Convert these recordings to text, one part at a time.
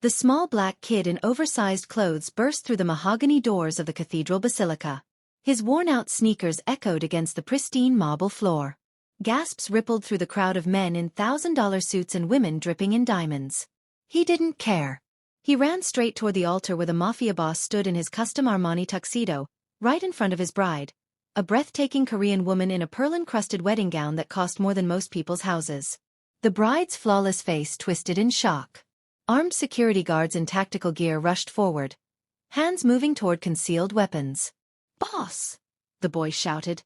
The small black kid in oversized clothes burst through the mahogany doors of the cathedral basilica. His worn-out sneakers echoed against the pristine marble floor. Gasps rippled through the crowd of men in $1,000 suits and women dripping in diamonds. He didn't care. He ran straight toward the altar where the Mafia Boss stood in his custom Armani tuxedo, right in front of his bride, a breathtaking Korean woman in a pearl-encrusted wedding gown that cost more than most people's houses. The bride's flawless face twisted in shock. Armed security guards in tactical gear rushed forward, hands moving toward concealed weapons. "Boss!" the boy shouted,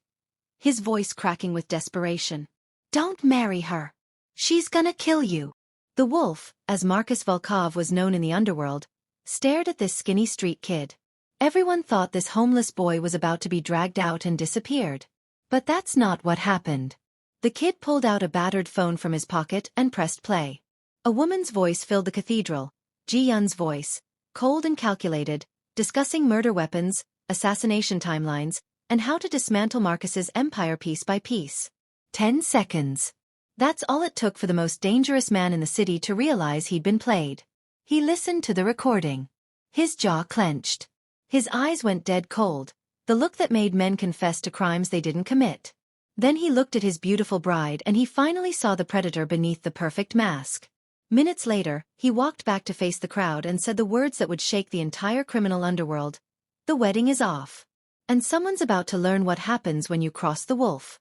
his voice cracking with desperation. "Don't marry her. She's gonna kill you." The Wolf, as Marcus Volkov was known in the underworld, stared at this skinny street kid. Everyone thought this homeless boy was about to be dragged out and disappeared. But that's not what happened. The kid pulled out a battered phone from his pocket and pressed play. A woman's voice filled the cathedral, Ji-Yeon's voice, cold and calculated, discussing murder weapons, assassination timelines, and how to dismantle Marcus's empire piece by piece. 10 seconds. That's all it took for the most dangerous man in the city to realize he'd been played. He listened to the recording. His jaw clenched. His eyes went dead cold, the look that made men confess to crimes they didn't commit. Then he looked at his beautiful bride and he finally saw the predator beneath the perfect mask. Minutes later, he walked back to face the crowd and said the words that would shake the entire criminal underworld. "The wedding is off. And someone's about to learn what happens when you cross the wolf."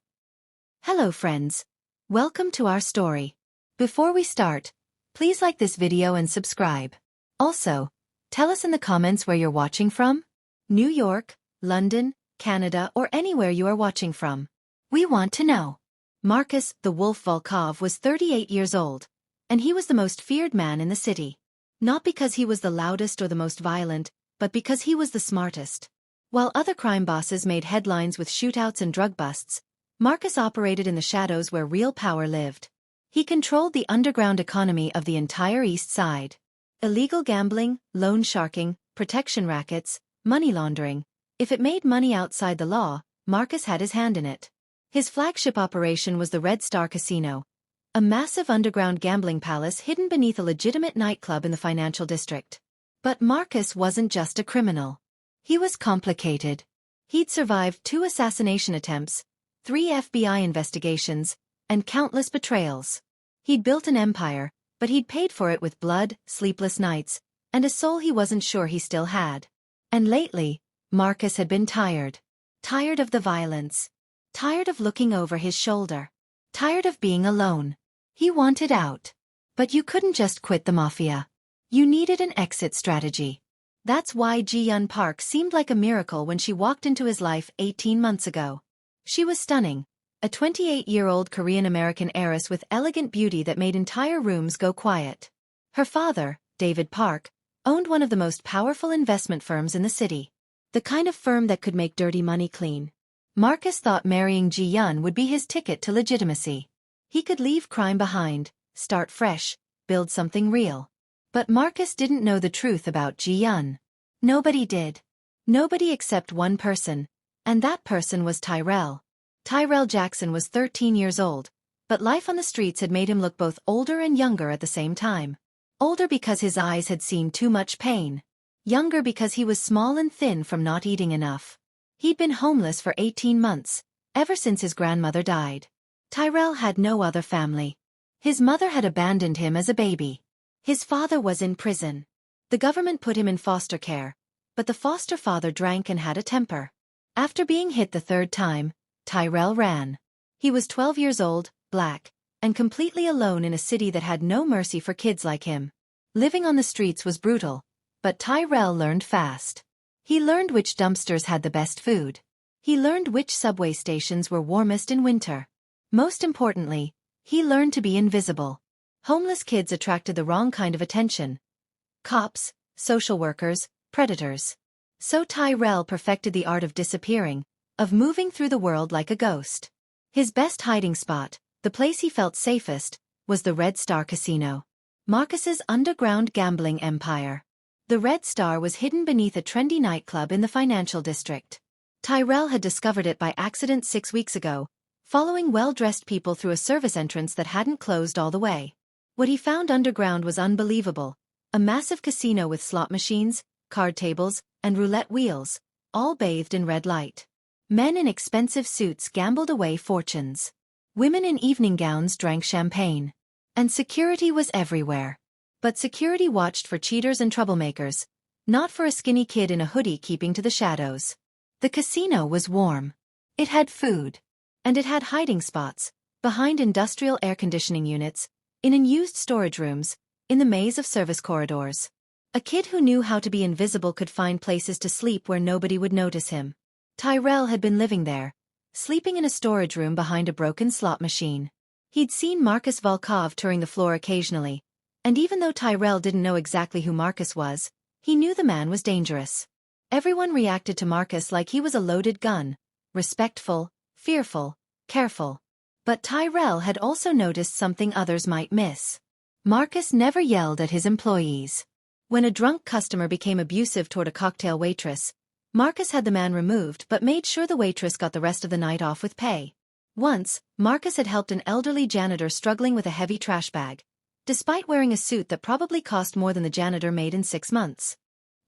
Hello friends. Welcome to our story. Before we start, please like this video and subscribe. Also, tell us in the comments where you're watching from. New York, London, Canada, or anywhere you are watching from. We want to know. Marcus, the Wolf Volkov, was 38 years old, and he was the most feared man in the city. Not because he was the loudest or the most violent, but because he was the smartest. While other crime bosses made headlines with shootouts and drug busts, Marcus operated in the shadows where real power lived. He controlled the underground economy of the entire East Side. Illegal gambling, loan sharking, protection rackets, money laundering. If it made money outside the law, Marcus had his hand in it. His flagship operation was the Red Star Casino, a massive underground gambling palace hidden beneath a legitimate nightclub in the financial district. But Marcus wasn't just a criminal. He was complicated. He'd survived 2 assassination attempts, 3 FBI investigations, and countless betrayals. He'd built an empire, but he'd paid for it with blood, sleepless nights, and a soul he wasn't sure he still had. And lately, Marcus had been tired. Tired of the violence. Tired of looking over his shoulder. Tired of being alone. He wanted out. But you couldn't just quit the mafia. You needed an exit strategy. That's why Ji-Yeon Park seemed like a miracle when she walked into his life 18 months ago. She was stunning, a 28-year-old Korean-American heiress with elegant beauty that made entire rooms go quiet. Her father, David Park, owned one of the most powerful investment firms in the city. The kind of firm that could make dirty money clean. Marcus thought marrying Ji-Yeon would be his ticket to legitimacy. He could leave crime behind, start fresh, build something real. But Marcus didn't know the truth about Ji-Yeon. Nobody did. Nobody except one person, and that person was Tyrell. Tyrell Jackson was 13 years old, but life on the streets had made him look both older and younger at the same time. Older because his eyes had seen too much pain. Younger because he was small and thin from not eating enough. He'd been homeless for 18 months, ever since his grandmother died. Tyrell had no other family. His mother had abandoned him as a baby. His father was in prison. The government put him in foster care, but the foster father drank and had a temper. After being hit the 3rd time, Tyrell ran. He was 12 years old, black, and completely alone in a city that had no mercy for kids like him. Living on the streets was brutal, but Tyrell learned fast. He learned which dumpsters had the best food. He learned which subway stations were warmest in winter. Most importantly, he learned to be invisible. Homeless kids attracted the wrong kind of attention. Cops, social workers, predators. So Tyrell perfected the art of disappearing, of moving through the world like a ghost. His best hiding spot, the place he felt safest, was the Red Star Casino. Marcus's underground gambling empire. The Red Star was hidden beneath a trendy nightclub in the financial district. Tyrell had discovered it by accident 6 weeks ago, following well-dressed people through a service entrance that hadn't closed all the way. What he found underground was unbelievable. A A massive casino with slot machines, card tables, and roulette wheels, all bathed in red light. Men in expensive suits gambled away fortunes. Women in evening gowns drank champagne. And security was everywhere. But security watched for cheaters and troublemakers, not for a skinny kid in a hoodie keeping to the shadows. The casino was warm. It had food. And it had hiding spots, behind industrial air conditioning units, in unused storage rooms, in the maze of service corridors. A kid who knew how to be invisible could find places to sleep where nobody would notice him. Tyrell had been living there, sleeping in a storage room behind a broken slot machine. He'd seen Marcus Volkov touring the floor occasionally, and even though Tyrell didn't know exactly who Marcus was, he knew the man was dangerous. Everyone reacted to Marcus like he was a loaded gun, respectful, fearful, careful. But Tyrell had also noticed something others might miss. Marcus never yelled at his employees. When a drunk customer became abusive toward a cocktail waitress, Marcus had the man removed but made sure the waitress got the rest of the night off with pay. Once, Marcus had helped an elderly janitor struggling with a heavy trash bag, despite wearing a suit that probably cost more than the janitor made in 6 months.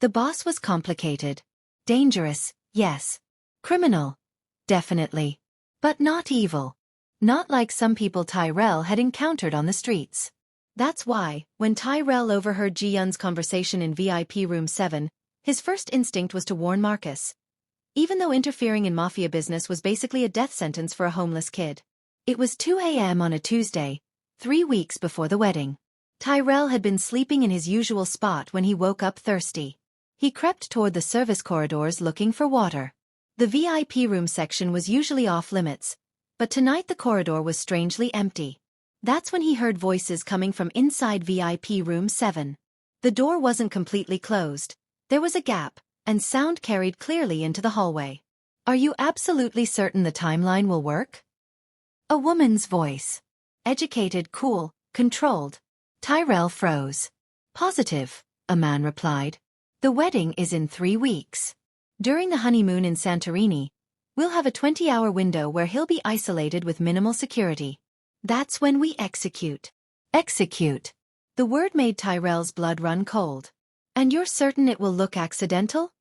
The boss was complicated. Dangerous, yes. Criminal. Definitely. But not evil. Not like some people Tyrell had encountered on the streets. That's why, when Tyrell overheard Ji-Yeon's conversation in VIP room 7, his first instinct was to warn Marcus. Even though interfering in mafia business was basically a death sentence for a homeless kid. It was 2 a.m. on a Tuesday, 3 weeks before the wedding. Tyrell had been sleeping in his usual spot when he woke up thirsty. He crept toward the service corridors looking for water. The VIP room section was usually off limits, but tonight the corridor was strangely empty. That's when he heard voices coming from inside VIP room 7. The door wasn't completely closed. There was a gap, and sound carried clearly into the hallway. "Are you absolutely certain the timeline will work?" A woman's voice. Educated, cool, controlled. Tyrell froze. "Positive," a man replied. "The wedding is in 3 weeks. During the honeymoon in Santorini, we'll have a 20-hour window where he'll be isolated with minimal security. That's when we execute." Execute. The word made Tyrell's blood run cold. "And you're certain it will look accidental?"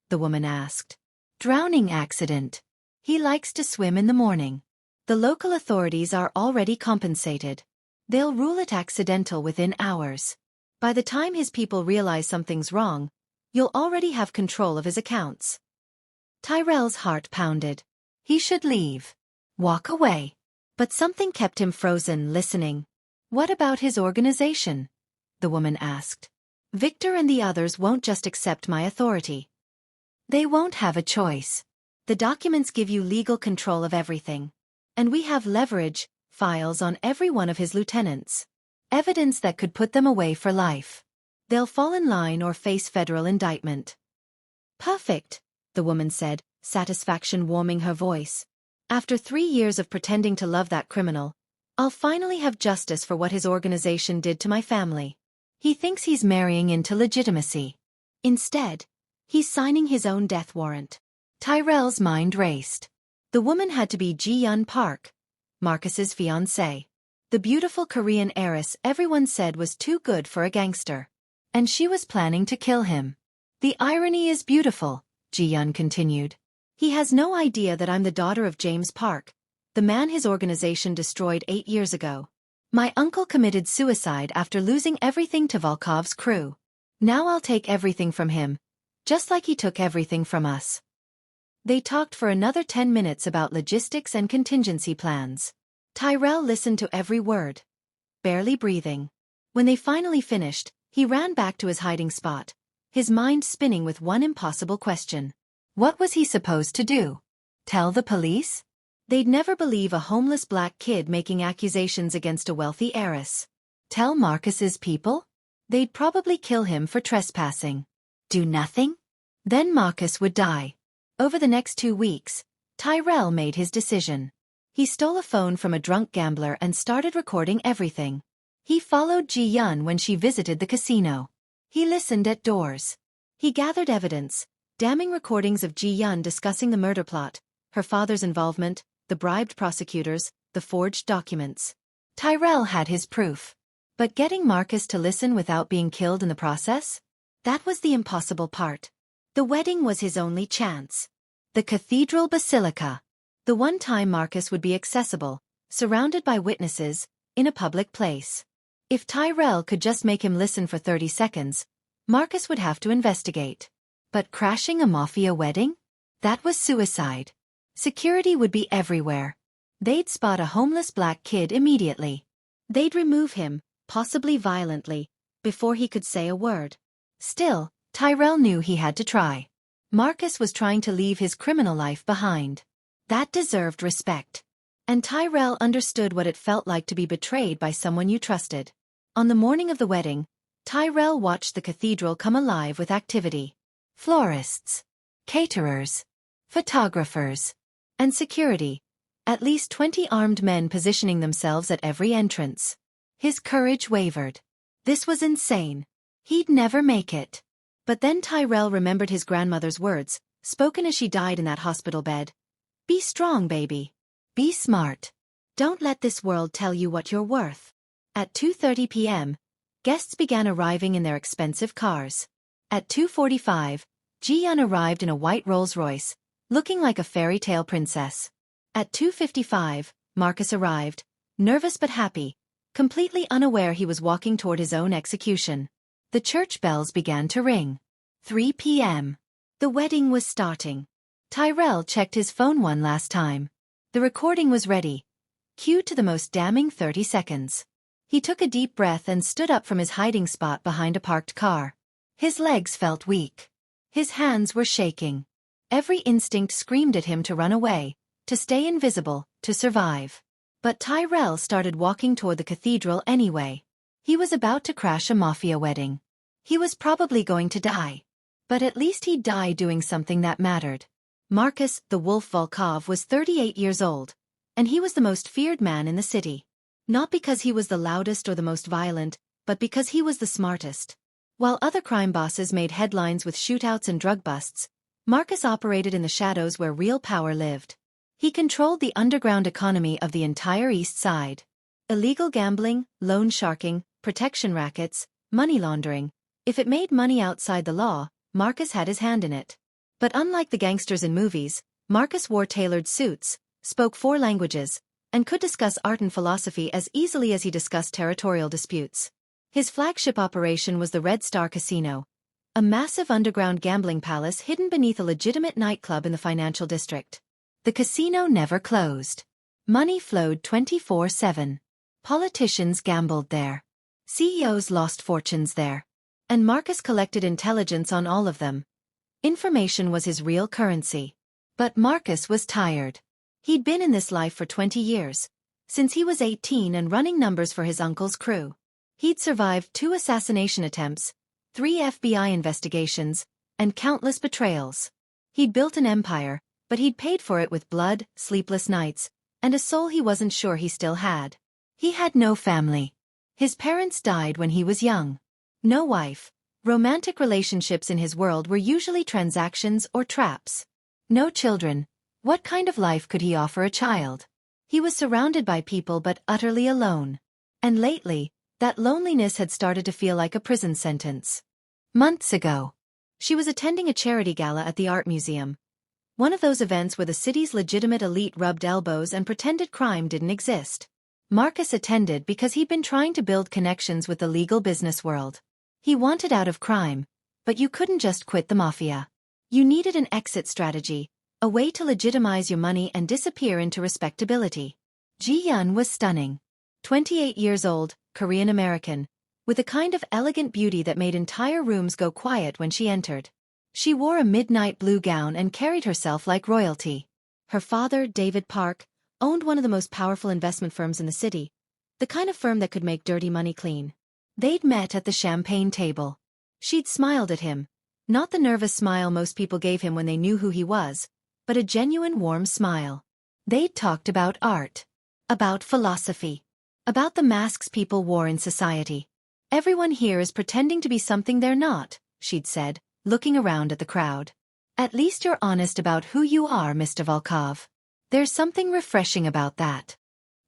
the woman asked. "Drowning accident. He likes to swim in the morning. The local authorities are already compensated. They'll rule it accidental within hours. By the time his people realize something's wrong, you'll already have control of his accounts." Tyrell's heart pounded. He should leave. Walk away. But something kept him frozen, listening. "What about his organization?" the woman asked. "Victor and the others won't just accept my authority. They won't have a choice. The documents give you legal control of everything. And we have leverage, files on every one of his lieutenants. Evidence that could put them away for life. They'll fall in line or face federal indictment." "Perfect," the woman said, satisfaction warming her voice. "After 3 years of pretending to love that criminal, I'll finally have justice for what his organization did to my family. He thinks he's marrying into legitimacy. Instead, he's signing his own death warrant." Tyrell's mind raced. The woman had to be Ji-Yeon Park, Marcus's fiancée. The beautiful Korean heiress everyone said was too good for a gangster. And she was planning to kill him. "The irony is beautiful," Ji-Yeon continued. "He has no idea that I'm the daughter of James Park, the man his organization destroyed 8 years ago. My uncle committed suicide after losing everything to Volkov's crew. Now I'll take everything from him, just like he took everything from us." They talked for another 10 minutes about logistics and contingency plans. Tyrell listened to every word, barely breathing. When they finally finished, he ran back to his hiding spot, his mind spinning with one impossible question. What was he supposed to do? Tell the police? They'd never believe a homeless black kid making accusations against a wealthy heiress. Tell Marcus's people? They'd probably kill him for trespassing. Do nothing? Then Marcus would die. Over the next 2 weeks, Tyrell made his decision. He stole a phone from a drunk gambler and started recording everything. He followed Ji-Yeon when she visited the casino. He listened at doors. He gathered evidence, damning recordings of Ji-Yeon discussing the murder plot, her father's involvement, the bribed prosecutors, the forged documents. Tyrell had his proof. But getting Marcus to listen without being killed in the process? That was the impossible part. The wedding was his only chance. The cathedral basilica. The one time Marcus would be accessible, surrounded by witnesses, in a public place. If Tyrell could just make him listen for 30 seconds, Marcus would have to investigate. But crashing a mafia wedding? That was suicide. Security would be everywhere. They'd spot a homeless black kid immediately. They'd remove him, possibly violently, before he could say a word. Still, Tyrell knew he had to try. Marcus was trying to leave his criminal life behind. That deserved respect. And Tyrell understood what it felt like to be betrayed by someone you trusted. On the morning of the wedding, Tyrell watched the cathedral come alive with activity. Florists, caterers, photographers, and security. At least 20 armed men positioning themselves at every entrance. His courage wavered. This was insane. He'd never make it. But then Tyrell remembered his grandmother's words, spoken as she died in that hospital bed. Be strong, baby. Be smart. Don't let this world tell you what you're worth. At 2:30 p.m., guests began arriving in their expensive cars. At 2:45, Ji-Yeon arrived in a white Rolls-Royce, looking like a fairy tale princess. At 2:55, Marcus arrived, nervous but happy, completely unaware he was walking toward his own execution. The church bells began to ring. 3 p.m. The wedding was starting. Tyrell checked his phone one last time. The recording was ready. Cue to the most damning 30 seconds. He took a deep breath and stood up from his hiding spot behind a parked car. His legs felt weak. His hands were shaking. Every instinct screamed at him to run away, to stay invisible, to survive. But Tyrell started walking toward the cathedral anyway. He was about to crash a mafia wedding. He was probably going to die. But at least he'd die doing something that mattered. Marcus, the Wolf Volkov, was 38 years old, and he was the most feared man in the city. Not because he was the loudest or the most violent, but because he was the smartest. While other crime bosses made headlines with shootouts and drug busts, Marcus operated in the shadows where real power lived. He controlled the underground economy of the entire East Side. Illegal gambling, loan sharking, protection rackets, money laundering. If it made money outside the law, Marcus had his hand in it. But unlike the gangsters in movies, Marcus wore tailored suits, spoke 4 languages, and could discuss art and philosophy as easily as he discussed territorial disputes. His flagship operation was the Red Star Casino, a massive underground gambling palace hidden beneath a legitimate nightclub in the financial district. The casino never closed. Money flowed 24/7. Politicians gambled there. CEOs lost fortunes there. And Marcus collected intelligence on all of them. Information was his real currency. But Marcus was tired. He'd been in this life for 20 years, since he was 18 and running numbers for his uncle's crew. He'd survived 2 assassination attempts, 3 FBI investigations, and countless betrayals. He'd built an empire, but he'd paid for it with blood, sleepless nights, and a soul he wasn't sure he still had. He had no family. His parents died when he was young. No wife. Romantic relationships in his world were usually transactions or traps. No children. What kind of life could he offer a child? He was surrounded by people but utterly alone. And lately, that loneliness had started to feel like a prison sentence. Months ago, she was attending a charity gala at the art museum. One of those events where the city's legitimate elite rubbed elbows and pretended crime didn't exist. Marcus attended because he'd been trying to build connections with the legal business world. He wanted out of crime, but you couldn't just quit the mafia. You needed an exit strategy, a way to legitimize your money and disappear into respectability. Ji-Yeon was stunning. 28 years old, Korean American, with a kind of elegant beauty that made entire rooms go quiet when she entered. She wore a midnight blue gown and carried herself like royalty. Her father, David Park, owned one of the most powerful investment firms in the city, the kind of firm that could make dirty money clean. They'd met at the champagne table. She'd smiled at him, not the nervous smile most people gave him when they knew who he was, but a genuine warm smile. They'd talked about art, about philosophy, about the masks people wore in society. Everyone here is pretending to be something they're not, she'd said, looking around at the crowd. At least you're honest about who you are, Mr. Volkov. There's something refreshing about that.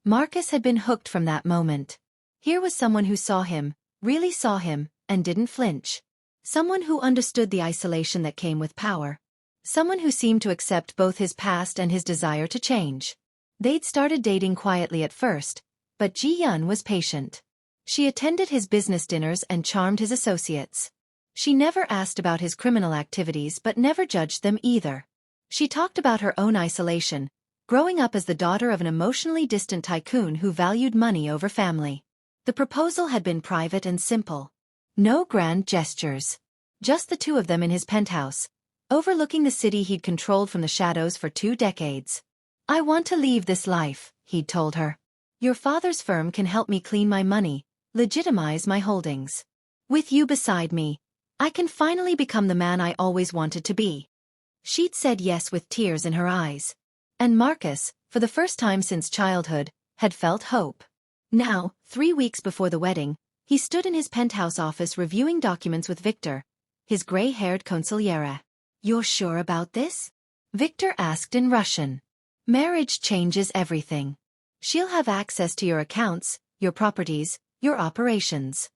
Marcus had been hooked from that moment. Here was someone who saw him, really saw him, and didn't flinch. Someone who understood the isolation that came with power. Someone who seemed to accept both his past and his desire to change. They'd started dating quietly at first, but Ji-Yeon was patient. She attended his business dinners and charmed his associates. She never asked about his criminal activities but never judged them either. She talked about her own isolation, growing up as the daughter of an emotionally distant tycoon who valued money over family. The proposal had been private and simple. No grand gestures. Just the two of them in his penthouse, overlooking the city he'd controlled from the shadows for 2 decades. "I want to leave this life," he'd told her. "Your father's firm can help me clean my money, legitimize my holdings. With you beside me, I can finally become the man I always wanted to be." She'd said yes with tears in her eyes. And Marcus, for the first time since childhood, had felt hope. Now, 3 weeks before the wedding, he stood in his penthouse office reviewing documents with Victor, his gray-haired consigliere. "You're sure about this?" Victor asked in Russian. "Marriage changes everything. She'll have access to your accounts, your properties, your operations."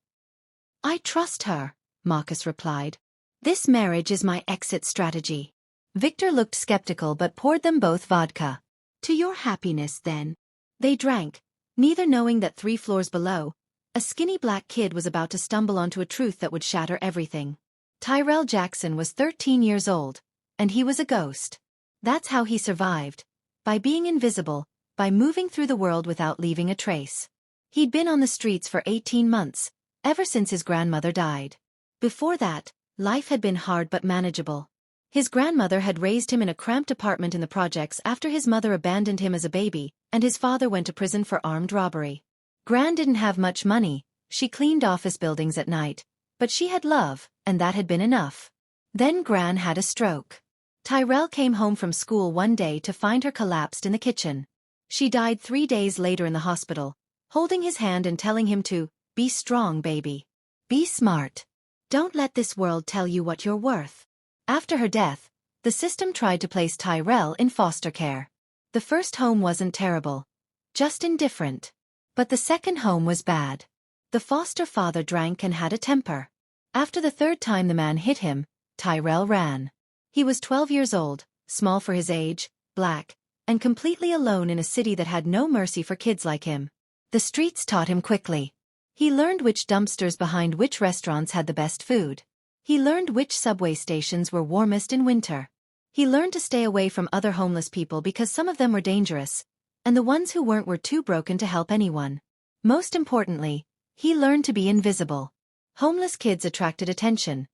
"I trust her," Marcus replied. "This marriage is my exit strategy." Victor looked skeptical but poured them both vodka. "To your happiness, then." They drank, neither knowing that 3 floors below, a skinny black kid was about to stumble onto a truth that would shatter everything. Tyrell Jackson was 13 years old, and he was a ghost. That's how he survived. By being invisible, by moving through the world without leaving a trace. He'd been on the streets for 18 months, ever since his grandmother died. Before that, life had been hard but manageable. His grandmother had raised him in a cramped apartment in the projects after his mother abandoned him as a baby, and his father went to prison for armed robbery. Gran didn't have much money, she cleaned office buildings at night, but she had love, and that had been enough. Then Gran had a stroke. Tyrell came home from school one day to find her collapsed in the kitchen. She died 3 days later in the hospital, holding his hand and telling him to, "Be strong, baby. Be smart. Don't let this world tell you what you're worth." After her death, the system tried to place Tyrell in foster care. The first home wasn't terrible, just indifferent. But the second home was bad. The foster father drank and had a temper. After the 3rd time the man hit him, Tyrell ran. He was 12 years old, small for his age, black, and completely alone in a city that had no mercy for kids like him. The streets taught him quickly. He learned which dumpsters behind which restaurants had the best food. He learned which subway stations were warmest in winter. He learned to stay away from other homeless people because some of them were dangerous, and the ones who weren't were too broken to help anyone. Most importantly, he learned to be invisible. Homeless kids attracted attention.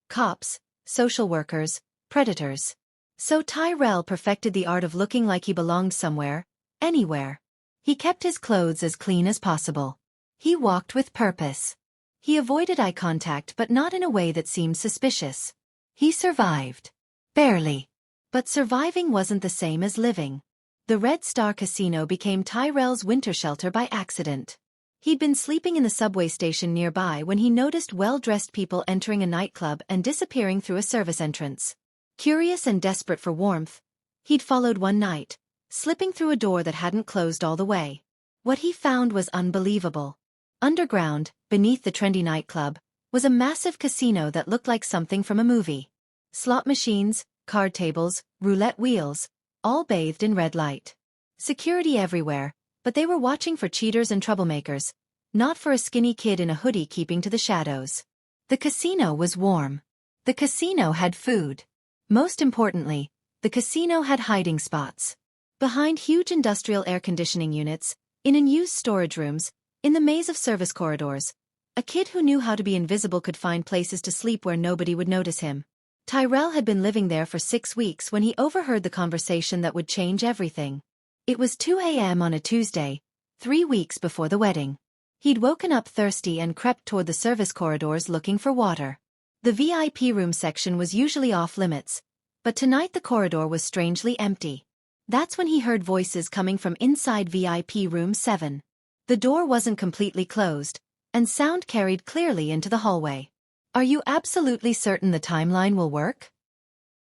Cops, social workers, predators. So Tyrell perfected the art of looking like he belonged somewhere, anywhere. He kept his clothes as clean as possible. He walked with purpose. He avoided eye contact but not in a way that seemed suspicious. He survived. Barely. But surviving wasn't the same as living. The Red Star Casino became Tyrell's winter shelter by accident. He'd been sleeping in the subway station nearby when he noticed well-dressed people entering a nightclub and disappearing through a service entrance. Curious and desperate for warmth, he'd followed one night, slipping through a door that hadn't closed all the way. What he found was unbelievable. Underground, beneath the trendy nightclub, was a massive casino that looked like something from a movie. Slot machines, card tables, roulette wheels, all bathed in red light. Security everywhere, but they were watching for cheaters and troublemakers, not for a skinny kid in a hoodie keeping to the shadows. The casino was warm. The casino had food. Most importantly, the casino had hiding spots. Behind huge industrial air conditioning units, in unused storage rooms, in the maze of service corridors, a kid who knew how to be invisible could find places to sleep where nobody would notice him. Tyrell had been living there for 6 weeks when he overheard the conversation that would change everything. It was 2 a.m. on a Tuesday, 3 weeks before the wedding. He'd woken up thirsty and crept toward the service corridors looking for water. The VIP room section was usually off-limits, but tonight the corridor was strangely empty. That's when he heard voices coming from inside VIP room 7. The door wasn't completely closed, and sound carried clearly into the hallway. "Are you absolutely certain the timeline will work?"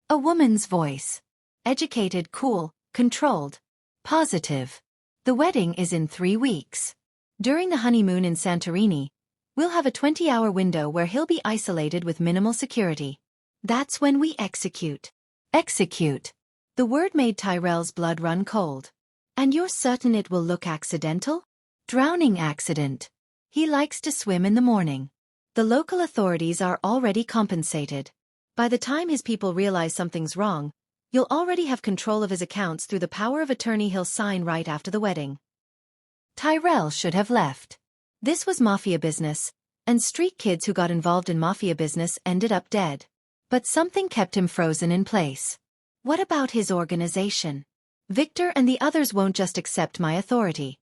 A woman's voice. Educated, cool, controlled. Positive. "The wedding is in 3 weeks. During the honeymoon in Santorini, we'll have a 20-hour window where he'll be isolated with minimal security. That's when we execute. Execute. The word made Tyrell's blood run cold. And you're certain it will look accidental? Drowning accident. He likes to swim in the morning. The local authorities are already compensated. By the time his people realize something's wrong, you'll already have control of his accounts through the power of attorney he'll sign right after the wedding. Tyrell should have left. This was mafia business, and street kids who got involved in mafia business ended up dead. But something kept him frozen in place. What about his organization? Victor and the others won't just accept my authority.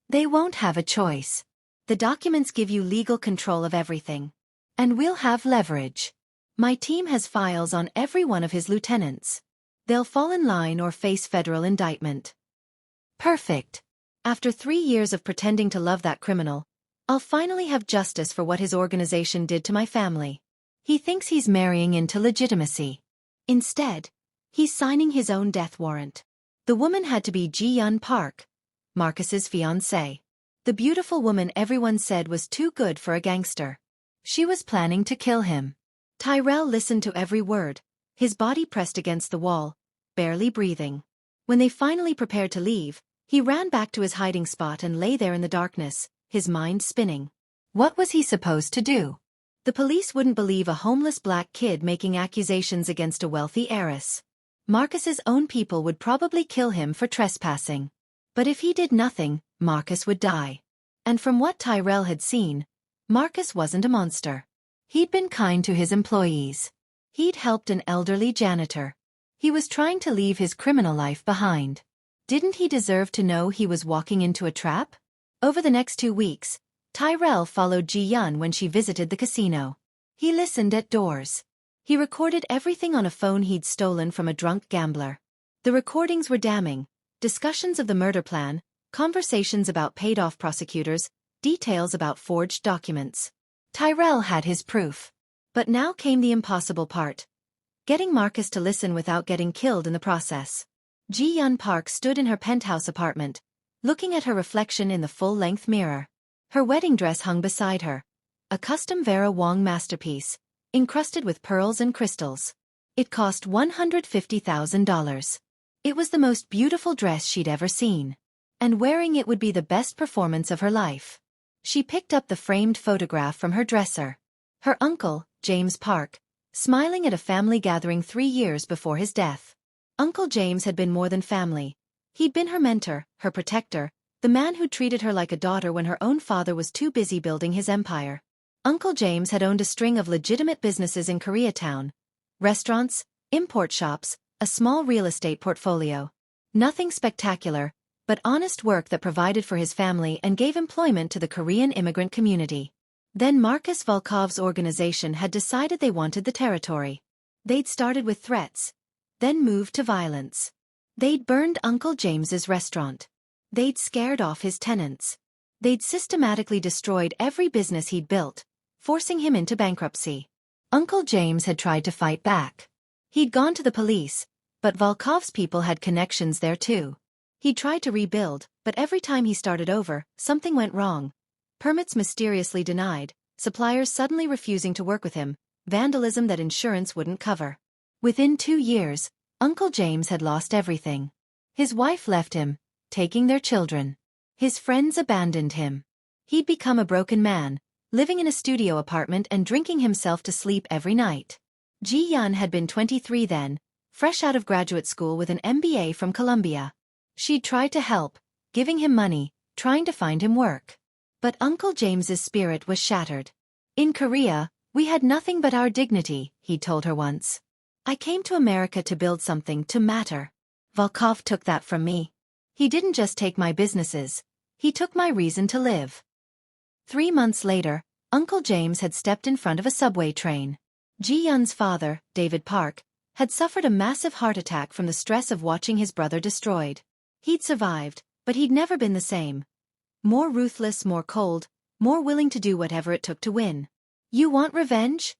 They won't have a choice. The documents give you legal control of everything. And we'll have leverage. My team has files on every one of his lieutenants. They'll fall in line or face federal indictment. Perfect. After 3 years of pretending to love that criminal, I'll finally have justice for what his organization did to my family. He thinks he's marrying into legitimacy. Instead, he's signing his own death warrant. The woman had to be Ji-Yeon Park, Marcus's fiancée. The beautiful woman everyone said was too good for a gangster. She was planning to kill him. Tyrell listened to every word, his body pressed against the wall, barely breathing. When they finally prepared to leave, he ran back to his hiding spot and lay there in the darkness, his mind spinning. What was he supposed to do? The police wouldn't believe a homeless black kid making accusations against a wealthy heiress. Marcus's own people would probably kill him for trespassing. But if he did nothing, Marcus would die. And from what Tyrell had seen, Marcus wasn't a monster. He'd been kind to his employees. He'd helped an elderly janitor. He was trying to leave his criminal life behind. Didn't he deserve to know he was walking into a trap? Over the next 2 weeks, Tyrell followed Ji-Yeon when she visited the casino. He listened at doors. He recorded everything on a phone he'd stolen from a drunk gambler. The recordings were damning. Discussions of the murder plan, conversations about paid-off prosecutors, details about forged documents. Tyrell had his proof. But now came the impossible part. Getting Marcus to listen without getting killed in the process. Ji-Yeon Park stood in her penthouse apartment, looking at her reflection in the full-length mirror. Her wedding dress hung beside her, a custom Vera Wang masterpiece, encrusted with pearls and crystals. It cost $150,000. It was the most beautiful dress she'd ever seen. And wearing it would be the best performance of her life. She picked up the framed photograph from her dresser. Her uncle, James Park, smiling at a family gathering 3 years before his death. Uncle James had been more than family. He'd been her mentor, her protector, the man who treated her like a daughter when her own father was too busy building his empire. Uncle James had owned a string of legitimate businesses in Koreatown. Restaurants, import shops, a small real estate portfolio. Nothing spectacular, but honest work that provided for his family and gave employment to the Korean immigrant community. Then Marcus Volkov's organization had decided they wanted the territory. They'd started with threats, then moved to violence. They'd burned Uncle James's restaurant. They'd scared off his tenants. They'd systematically destroyed every business he'd built, forcing him into bankruptcy. Uncle James had tried to fight back. He'd gone to the police, but Volkov's people had connections there too. He tried to rebuild, but every time he started over, something went wrong. Permits mysteriously denied, suppliers suddenly refusing to work with him, vandalism that insurance wouldn't cover. Within 2 years, Uncle James had lost everything. His wife left him, taking their children. His friends abandoned him. He'd become a broken man, living in a studio apartment and drinking himself to sleep every night. Ji-Yeon had been 23 then, fresh out of graduate school with an MBA from Columbia. She'd tried to help, giving him money, trying to find him work. But Uncle James's spirit was shattered. In Korea, we had nothing but our dignity, he told her once. I came to America to build something to matter. Volkov took that from me. He didn't just take my businesses, he took my reason to live. 3 months later, Uncle James had stepped in front of a subway train. Ji-Yeon's father, David Park, had suffered a massive heart attack from the stress of watching his brother destroyed. He'd survived, but he'd never been the same. More ruthless, more cold, more willing to do whatever it took to win. You want revenge?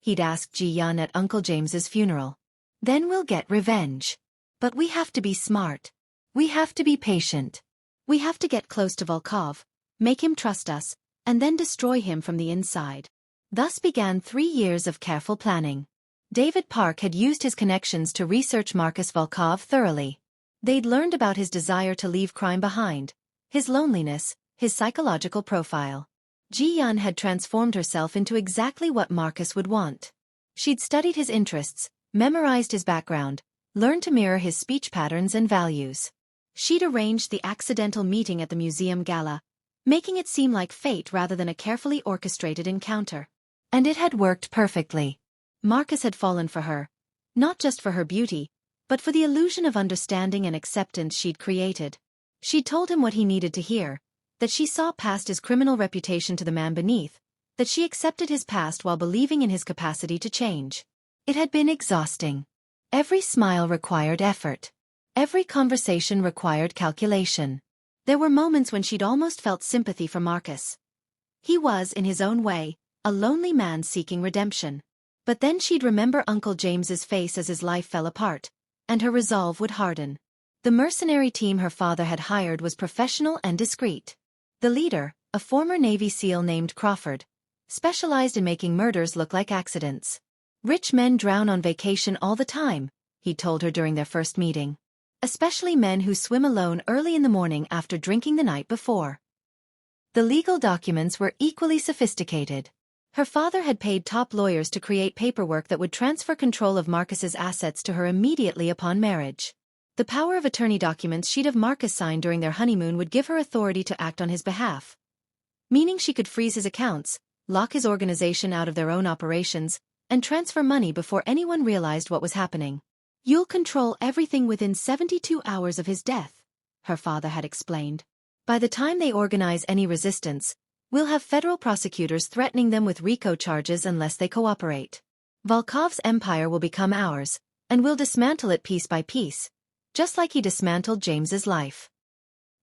He'd asked Ji-Yeon at Uncle James's funeral. Then we'll get revenge. But we have to be smart. We have to be patient. We have to get close to Volkov, make him trust us, and then destroy him from the inside. Thus began 3 years of careful planning. David Park had used his connections to research Marcus Volkov thoroughly. They'd learned about his desire to leave crime behind, his loneliness, his psychological profile. Ji-Yeon had transformed herself into exactly what Marcus would want. She'd studied his interests, memorized his background, learned to mirror his speech patterns and values. She'd arranged the accidental meeting at the museum gala, making it seem like fate rather than a carefully orchestrated encounter. And it had worked perfectly. Marcus had fallen for her, not just for her beauty, but for the illusion of understanding and acceptance she'd created. She'd told him what he needed to hear, that she saw past his criminal reputation to the man beneath, that she accepted his past while believing in his capacity to change. It had been exhausting. Every smile required effort. Every conversation required calculation. There were moments when she'd almost felt sympathy for Marcus. He was, in his own way, a lonely man seeking redemption. But then she'd remember Uncle James's face as his life fell apart, and her resolve would harden. The mercenary team her father had hired was professional and discreet. The leader, a former Navy SEAL named Crawford, specialized in making murders look like accidents. Rich men drown on vacation all the time, he told her during their first meeting. Especially men who swim alone early in the morning after drinking the night before. The legal documents were equally sophisticated. Her father had paid top lawyers to create paperwork that would transfer control of Marcus's assets to her immediately upon marriage. The power of attorney documents she'd have Marcus sign during their honeymoon would give her authority to act on his behalf. Meaning she could freeze his accounts, lock his organization out of their own operations, and transfer money before anyone realized what was happening. You'll control everything within 72 hours of his death, her father had explained. By the time they organize any resistance, we'll have federal prosecutors threatening them with RICO charges unless they cooperate. Volkov's empire will become ours, and we'll dismantle it piece by piece, just like he dismantled James's life.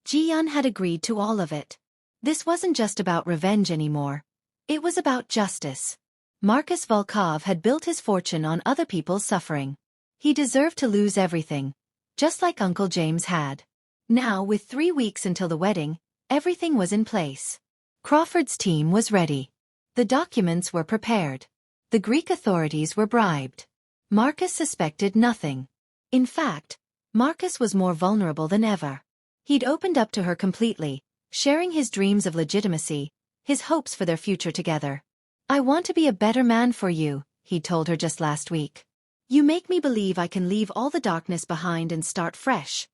Ji-Yeon had agreed to all of it. This wasn't just about revenge anymore. It was about justice. Marcus Volkov had built his fortune on other people's suffering. He deserved to lose everything, just like Uncle James had. Now, with 3 weeks until the wedding, everything was in place. Crawford's team was ready. The documents were prepared. The Greek authorities were bribed. Marcus suspected nothing. In fact, Marcus was more vulnerable than ever. He'd opened up to her completely, sharing his dreams of legitimacy, his hopes for their future together. "I want to be a better man for you," he told her just last week. "You make me believe I can leave all the darkness behind and start fresh."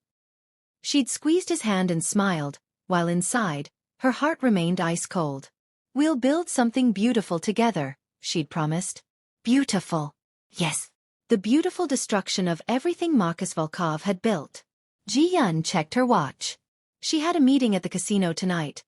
She'd squeezed his hand and smiled, while inside, her heart remained ice-cold. "We'll build something beautiful together," she'd promised. Beautiful. Yes. The beautiful destruction of everything Marcus Volkov had built. Ji-Yeon checked her watch. She had a meeting at the casino tonight.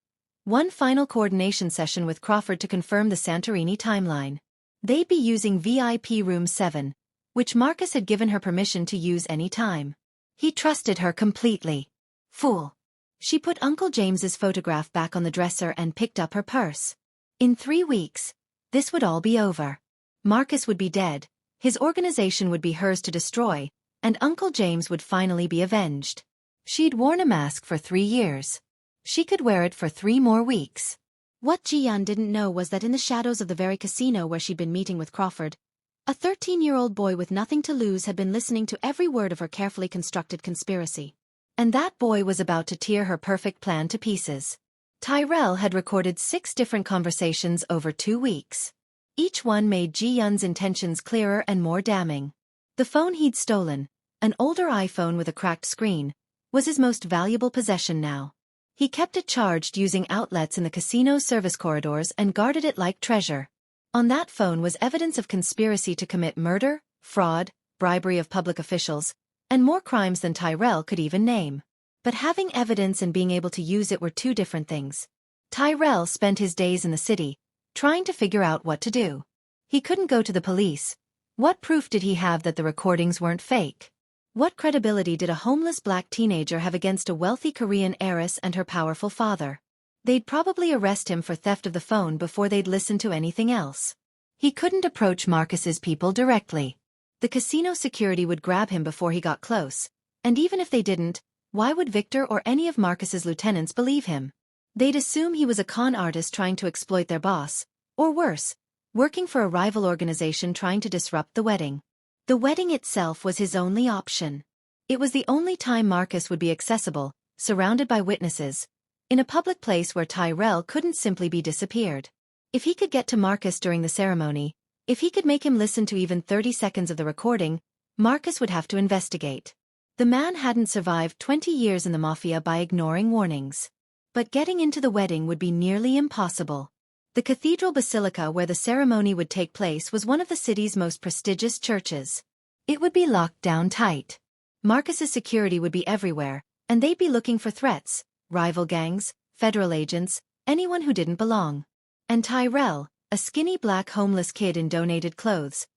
One final coordination session with Crawford to confirm the Santorini timeline. They'd be using VIP Room 7, which Marcus had given her permission to use any time. He trusted her completely. Fool. She put Uncle James's photograph back on the dresser and picked up her purse. In 3 weeks, this would all be over. Marcus would be dead, his organization would be hers to destroy, and Uncle James would finally be avenged. She'd worn a mask for 3 years. She could wear it for 3 more weeks. What Ji-Yeon didn't know was that in the shadows of the very casino where she'd been meeting with Crawford, a 13-year-old boy with nothing to lose had been listening to every word of her carefully constructed conspiracy. And that boy was about to tear her perfect plan to pieces. Tyrell had recorded 6 different conversations over 2 weeks. Each one made Ji-Yeon's intentions clearer and more damning. The phone he'd stolen, an older iPhone with a cracked screen, was his most valuable possession now. He kept it charged using outlets in the casino's service corridors and guarded it like treasure. On that phone was evidence of conspiracy to commit murder, fraud, bribery of public officials, and more crimes than Tyrell could even name. But having evidence and being able to use it were 2 different things. Tyrell spent his days in the city, trying to figure out what to do. He couldn't go to the police. What proof did he have that the recordings weren't fake? What credibility did a homeless black teenager have against a wealthy Korean heiress and her powerful father? They'd probably arrest him for theft of the phone before they'd listen to anything else. He couldn't approach Marcus's people directly. The casino security would grab him before he got close, and even if they didn't, why would Victor or any of Marcus's lieutenants believe him? They'd assume he was a con artist trying to exploit their boss, or worse, working for a rival organization trying to disrupt the wedding. The wedding itself was his only option. It was the only time Marcus would be accessible, surrounded by witnesses, in a public place where Tyrell couldn't simply be disappeared. If he could get to Marcus during the ceremony, if he could make him listen to even 30 seconds of the recording, Marcus would have to investigate. The man hadn't survived 20 years in the Mafia by ignoring warnings. But getting into the wedding would be nearly impossible. The cathedral basilica where the ceremony would take place was one of the city's most prestigious churches. It would be locked down tight. Marcus's security would be everywhere, and they'd be looking for threats, rival gangs, federal agents, anyone who didn't belong. And Tyrell, a skinny black homeless kid in donated clothes,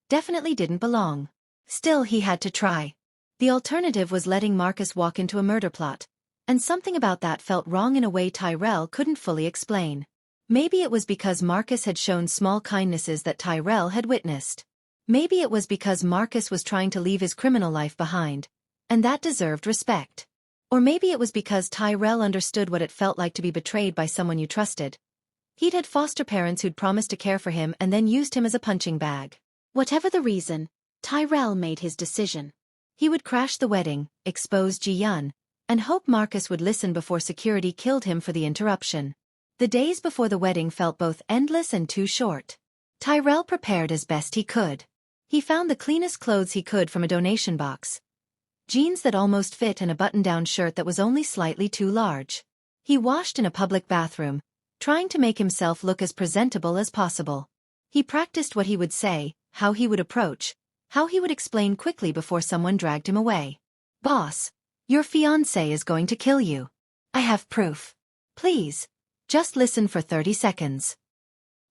definitely didn't belong. Still, he had to try. The alternative was letting Marcus walk into a murder plot, and something about that felt wrong in a way Tyrell couldn't fully explain. Maybe it was because Marcus had shown small kindnesses that Tyrell had witnessed. Maybe it was because Marcus was trying to leave his criminal life behind, and that deserved respect. Or maybe it was because Tyrell understood what it felt like to be betrayed by someone you trusted. He'd had foster parents who'd promised to care for him and then used him as a punching bag. Whatever the reason, Tyrell made his decision. He would crash the wedding, expose Ji-Yeon, and hope Marcus would listen before security killed him for the interruption. The days before the wedding felt both endless and too short. Tyrell prepared as best he could. He found the cleanest clothes he could from a donation box. Jeans that almost fit and a button-down shirt that was only slightly too large. He washed in a public bathroom, trying to make himself look as presentable as possible. He practiced what he would say, how he would approach, how he would explain quickly before someone dragged him away. "Boss, your fiancé is going to kill you. I have proof. Please, just listen for 30 seconds.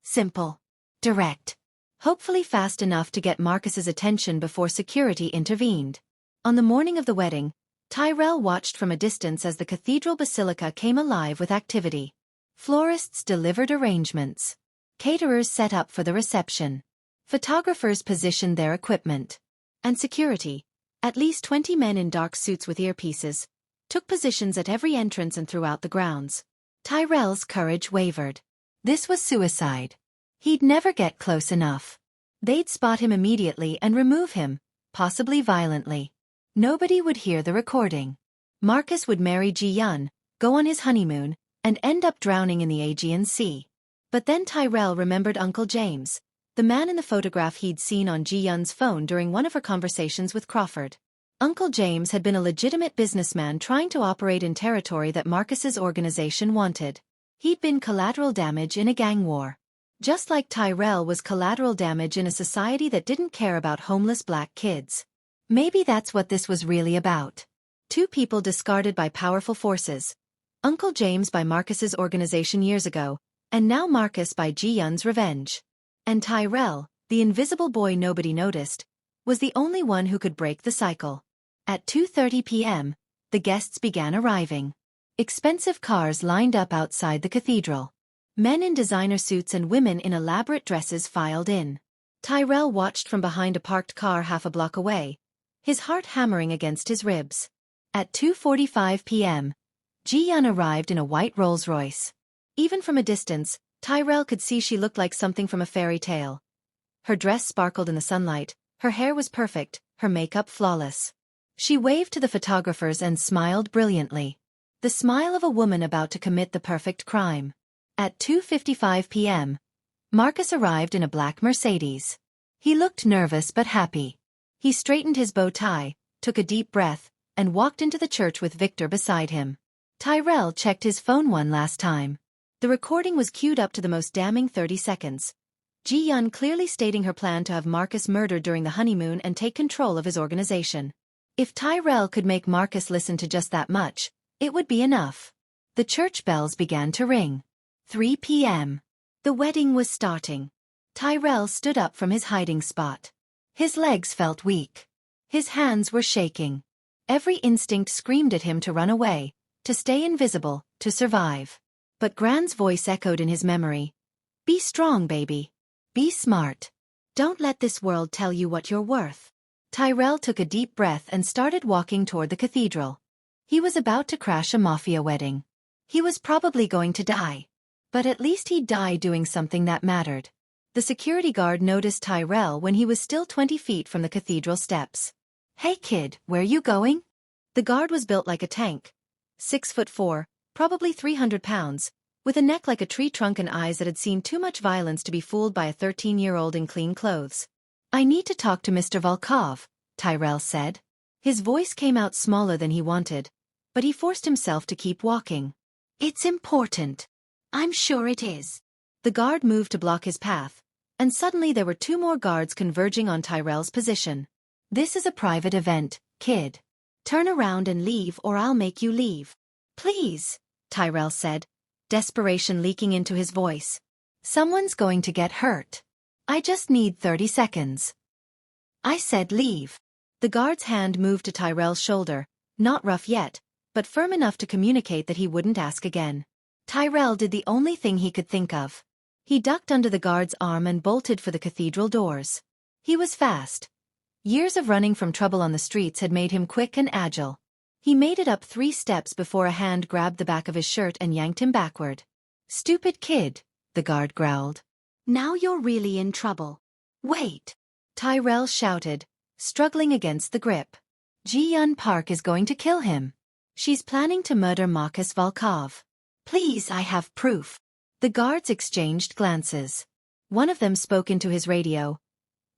Simple. Direct. Hopefully fast enough to get Marcus's attention before security intervened. On the morning of the wedding, Tyrell watched from a distance as the cathedral basilica came alive with activity. Florists delivered arrangements. Caterers set up for the reception. Photographers positioned their equipment. And security, at least 20 men in dark suits with earpieces, took positions at every entrance and throughout the grounds. Tyrell's courage wavered. This was suicide. He'd never get close enough. They'd spot him immediately and remove him, possibly violently. Nobody would hear the recording. Marcus would marry Ji-Yeon, go on his honeymoon, and end up drowning in the Aegean Sea. But then Tyrell remembered Uncle James, the man in the photograph he'd seen on Ji-Yeon's phone during one of her conversations with Crawford. Uncle James had been a legitimate businessman trying to operate in territory that Marcus's organization wanted. He'd been collateral damage in a gang war. Just like Tyrell was collateral damage in a society that didn't care about homeless black kids. Maybe that's what this was really about. Two people discarded by powerful forces. Uncle James by Marcus's organization years ago, and now Marcus by Ji-Yeon's revenge. And Tyrell, the invisible boy nobody noticed, was the only one who could break the cycle. At 2:30 p.m., the guests began arriving. Expensive cars lined up outside the cathedral. Men in designer suits and women in elaborate dresses filed in. Tyrell watched from behind a parked car half a block away, his heart hammering against his ribs. At 2:45 p.m., Ji-Yeon arrived in a white Rolls-Royce. Even from a distance, Tyrell could see she looked like something from a fairy tale. Her dress sparkled in the sunlight, her hair was perfect, her makeup flawless. She waved to the photographers and smiled brilliantly. The smile of a woman about to commit the perfect crime. At 2:55 p.m., Marcus arrived in a black Mercedes. He looked nervous but happy. He straightened his bow tie, took a deep breath, and walked into the church with Victor beside him. Tyrell checked his phone one last time. The recording was queued up to the most damning 30 seconds. Ji-Yeon clearly stating her plan to have Marcus murdered during the honeymoon and take control of his organization. If Tyrell could make Marcus listen to just that much, it would be enough. The church bells began to ring. 3 p.m. The wedding was starting. Tyrell stood up from his hiding spot. His legs felt weak. His hands were shaking. Every instinct screamed at him to run away, to stay invisible, to survive. But Gran's voice echoed in his memory. "Be strong, baby. Be smart. Don't let this world tell you what you're worth." Tyrell took a deep breath and started walking toward the cathedral. He was about to crash a mafia wedding. He was probably going to die. But at least he'd die doing something that mattered. The security guard noticed Tyrell when he was still 20 feet from the cathedral steps. "Hey kid, where you going?" The guard was built like a tank. 6'4", probably 300 pounds, with a neck like a tree trunk and eyes that had seen too much violence to be fooled by a 13-year-old in clean clothes. "I need to talk to Mr. Volkov," Tyrell said. His voice came out smaller than he wanted, but he forced himself to keep walking. "It's important." "I'm sure it is." The guard moved to block his path, and suddenly there were 2 more guards converging on Tyrell's position. "This is a private event, kid. Turn around and leave or I'll make you leave." "Please," Tyrell said, desperation leaking into his voice. "Someone's going to get hurt. I just need 30 seconds." "I said leave." The guard's hand moved to Tyrell's shoulder, not rough yet, but firm enough to communicate that he wouldn't ask again. Tyrell did the only thing he could think of. He ducked under the guard's arm and bolted for the cathedral doors. He was fast. Years of running from trouble on the streets had made him quick and agile. He made it up 3 steps before a hand grabbed the back of his shirt and yanked him backward. "Stupid kid," the guard growled. "Now you're really in trouble." "Wait," Tyrell shouted, struggling against the grip. "Ji-Yeon Park is going to kill him. She's planning to murder Marcus Volkov. Please, I have proof." The guards exchanged glances. One of them spoke into his radio.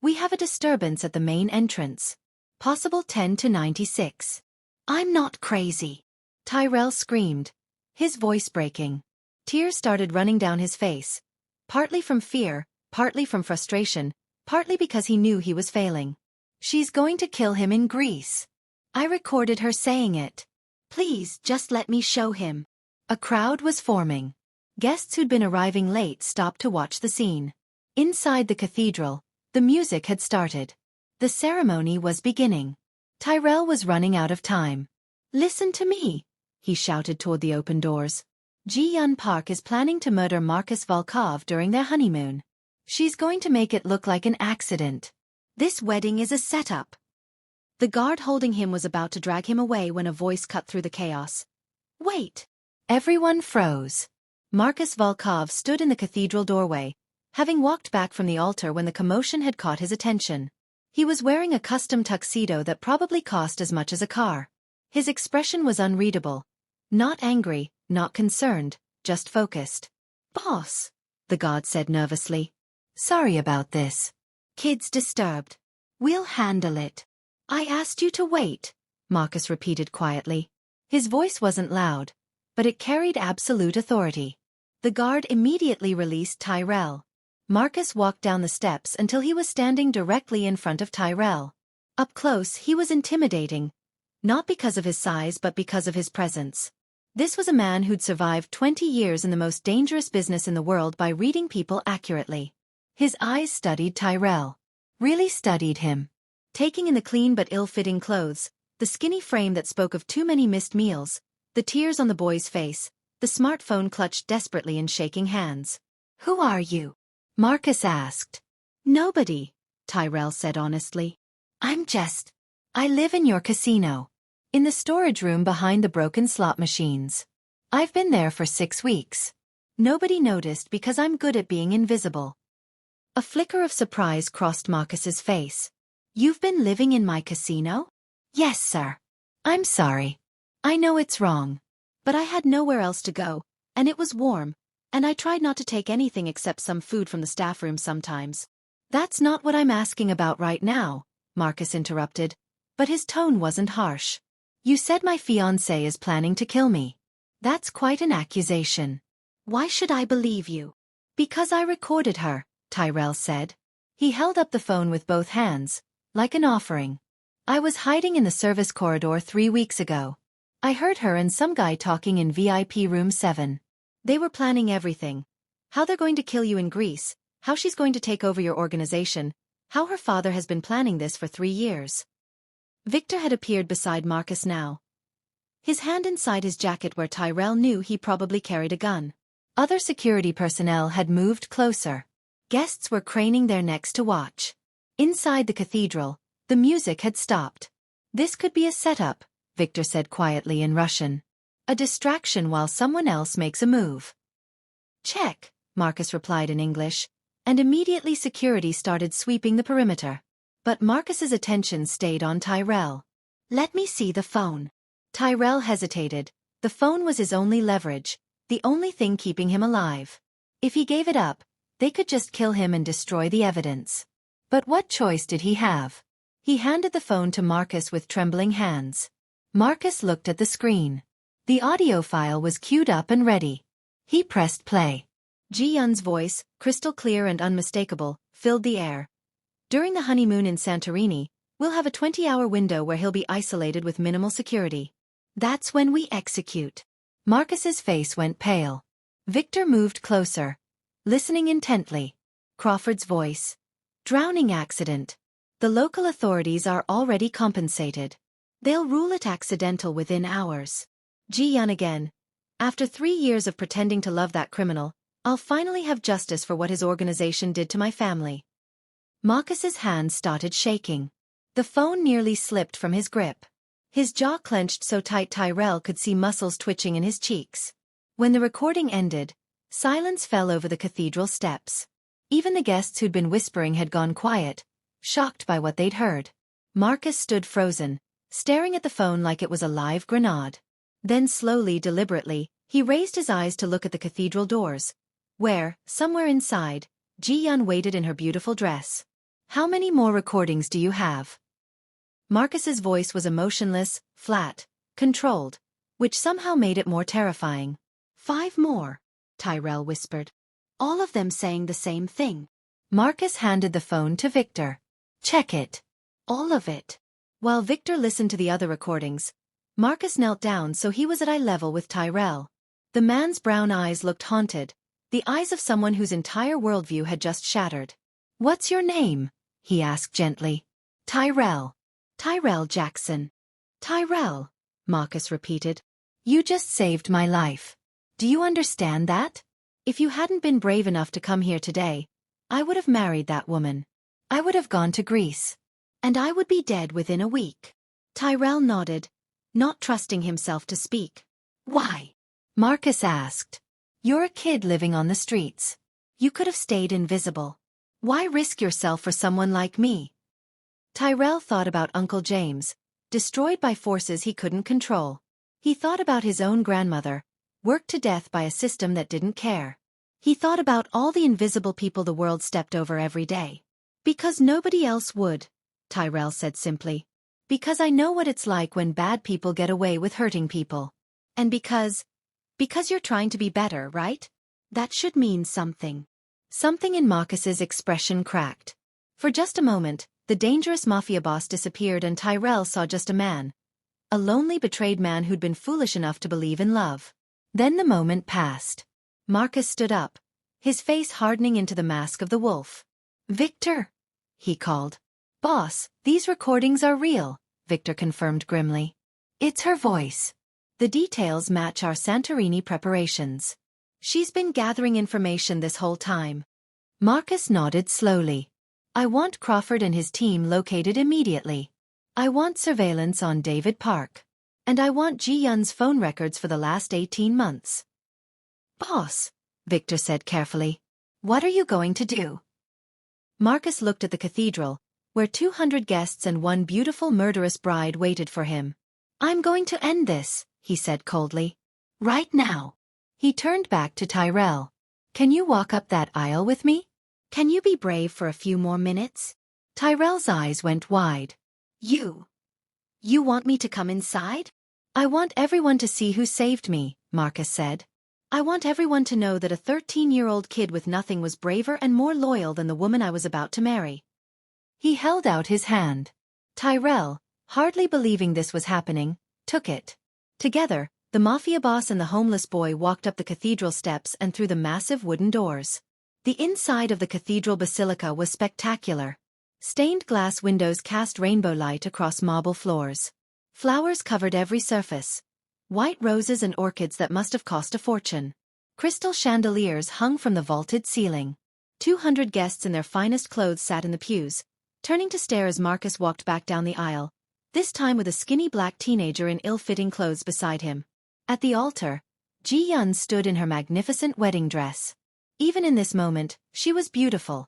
"We have a disturbance at the main entrance. Possible 10 to 96. "I'm not crazy," Tyrell screamed, his voice breaking. Tears started running down his face, partly from fear, partly from frustration, partly because he knew he was failing. "She's going to kill him in Greece. I recorded her saying it. Please, just let me show him." A crowd was forming. Guests who'd been arriving late stopped to watch the scene. Inside the cathedral, the music had started. The ceremony was beginning. Tyrell was running out of time. "Listen to me," he shouted toward the open doors. "Ji-Yeon Park is planning to murder Marcus Volkov during their honeymoon. She's going to make it look like an accident. This wedding is a setup." The guard holding him was about to drag him away when a voice cut through the chaos. "Wait." Everyone froze. Marcus Volkov stood in the cathedral doorway, having walked back from the altar when the commotion had caught his attention. He was wearing a custom tuxedo that probably cost as much as a car. His expression was unreadable. Not angry, not concerned, just focused. "Boss," the guard said nervously. "Sorry about this. Kid's disturbed. We'll handle it." "I asked you to wait," Marcus repeated quietly. His voice wasn't loud, but it carried absolute authority. The guard immediately released Tyrell. Marcus walked down the steps until he was standing directly in front of Tyrell. Up close, he was intimidating, not because of his size but because of his presence. This was a man who'd survived 20 years in the most dangerous business in the world by reading people accurately. His eyes studied Tyrell. Really studied him. Taking in the clean but ill-fitting clothes, the skinny frame that spoke of too many missed meals, the tears on the boy's face, the smartphone clutched desperately in shaking hands. "Who are you?" Marcus asked. "Nobody," Tyrell said honestly. I live in your casino. In the storage room behind the broken slot machines. I've been there for 6 weeks. Nobody noticed because I'm good at being invisible." A flicker of surprise crossed Marcus's face. "You've been living in my casino?" "Yes, sir." "I'm sorry. I know it's wrong. But I had nowhere else to go, and it was warm, and I tried not to take anything except some food from the staff room sometimes." "That's not what I'm asking about right now," Marcus interrupted, but his tone wasn't harsh. "You said my fiancée is planning to kill me. That's quite an accusation. Why should I believe you?" "Because I recorded her," Tyrell said. He held up the phone with both hands, like an offering. "I was hiding in the service corridor 3 weeks ago. I heard her and some guy talking in VIP room 7. They were planning everything. How they're going to kill you in Greece, how she's going to take over your organization, how her father has been planning this for 3 years. Victor had appeared beside Marcus now. His hand inside his jacket where Tyrell knew he probably carried a gun. Other security personnel had moved closer. Guests were craning their necks to watch. Inside the cathedral, the music had stopped. "This could be a setup," Victor said quietly in Russian. A distraction while someone else makes a move. Check, Marcus replied in English, and immediately security started sweeping the perimeter. But Marcus's attention stayed on Tyrell. Let me see the phone. Tyrell hesitated. The phone was his only leverage, the only thing keeping him alive. If he gave it up, they could just kill him and destroy the evidence. But what choice did he have? He handed the phone to Marcus with trembling hands. Marcus looked at the screen. The audio file was queued up and ready. He pressed play. Ji-Yeon's voice, crystal clear and unmistakable, filled the air. During the honeymoon in Santorini, we'll have a 20-hour window where he'll be isolated with minimal security. That's when we execute. Marcus's face went pale. Victor moved closer, listening intently. Crawford's voice. Drowning accident. The local authorities are already compensated. They'll rule it accidental within hours. Ji-Yeon again. After 3 years of pretending to love that criminal, I'll finally have justice for what his organization did to my family. Marcus's hand started shaking. The phone nearly slipped from his grip. His jaw clenched so tight Tyrell could see muscles twitching in his cheeks. When the recording ended, silence fell over the cathedral steps. Even the guests who'd been whispering had gone quiet, shocked by what they'd heard. Marcus stood frozen, staring at the phone like it was a live grenade. Then slowly, deliberately, he raised his eyes to look at the cathedral doors, where, somewhere inside, Ji-Yeon waited in her beautiful dress. How many more recordings do you have? Marcus's voice was emotionless, flat, controlled, which somehow made it more terrifying. 5 more, Tyrell whispered. All of them saying the same thing. Marcus handed the phone to Victor. Check it. All of it. While Victor listened to the other recordings, Marcus knelt down so he was at eye level with Tyrell. The man's brown eyes looked haunted, the eyes of someone whose entire worldview had just shattered. What's your name? He asked gently. Tyrell. Tyrell Jackson. Tyrell, Marcus repeated. You just saved my life. Do you understand that? If you hadn't been brave enough to come here today, I would have married that woman. I would have gone to Greece. And I would be dead within a week. Tyrell nodded, not trusting himself to speak. Why? Marcus asked. You're a kid living on the streets. You could have stayed invisible. Why risk yourself for someone like me? Tyrell thought about Uncle James, destroyed by forces he couldn't control. He thought about his own grandmother, worked to death by a system that didn't care. He thought about all the invisible people the world stepped over every day. Because nobody else would, Tyrell said simply. Because I know what it's like when bad people get away with hurting people. And because you're trying to be better, right? That should mean something. Something in Marcus's expression cracked. For just a moment, the dangerous mafia boss disappeared and Tyrell saw just a man. A lonely, betrayed man who'd been foolish enough to believe in love. Then the moment passed. Marcus stood up, his face hardening into the mask of the wolf. Victor, he called. Boss, these recordings are real, Victor confirmed grimly. It's her voice. The details match our Santorini preparations. She's been gathering information this whole time. Marcus nodded slowly. I want Crawford and his team located immediately. I want surveillance on David Park. And I want Ji-Yeon's phone records for the last 18 months. Boss, Victor said carefully. What are you going to do? Marcus looked at the cathedral, where 200 guests and one beautiful murderous bride waited for him. I'm going to end this, he said coldly. Right now. He turned back to Tyrell. Can you walk up that aisle with me? Can you be brave for a few more minutes? Tyrell's eyes went wide. You want me to come inside? I want everyone to see who saved me, Marcus said. I want everyone to know that a 13-year-old kid with nothing was braver and more loyal than the woman I was about to marry. He held out his hand. Tyrell, hardly believing this was happening, took it. Together, the mafia boss and the homeless boy walked up the cathedral steps and through the massive wooden doors. The inside of the cathedral basilica was spectacular. Stained glass windows cast rainbow light across marble floors. Flowers covered every surface. White roses and orchids that must have cost a fortune. Crystal chandeliers hung from the vaulted ceiling. 200 guests in their finest clothes sat in the pews, turning to stare as Marcus walked back down the aisle, this time with a skinny black teenager in ill-fitting clothes beside him. At the altar, Ji-Yeon stood in her magnificent wedding dress. Even in this moment, she was beautiful.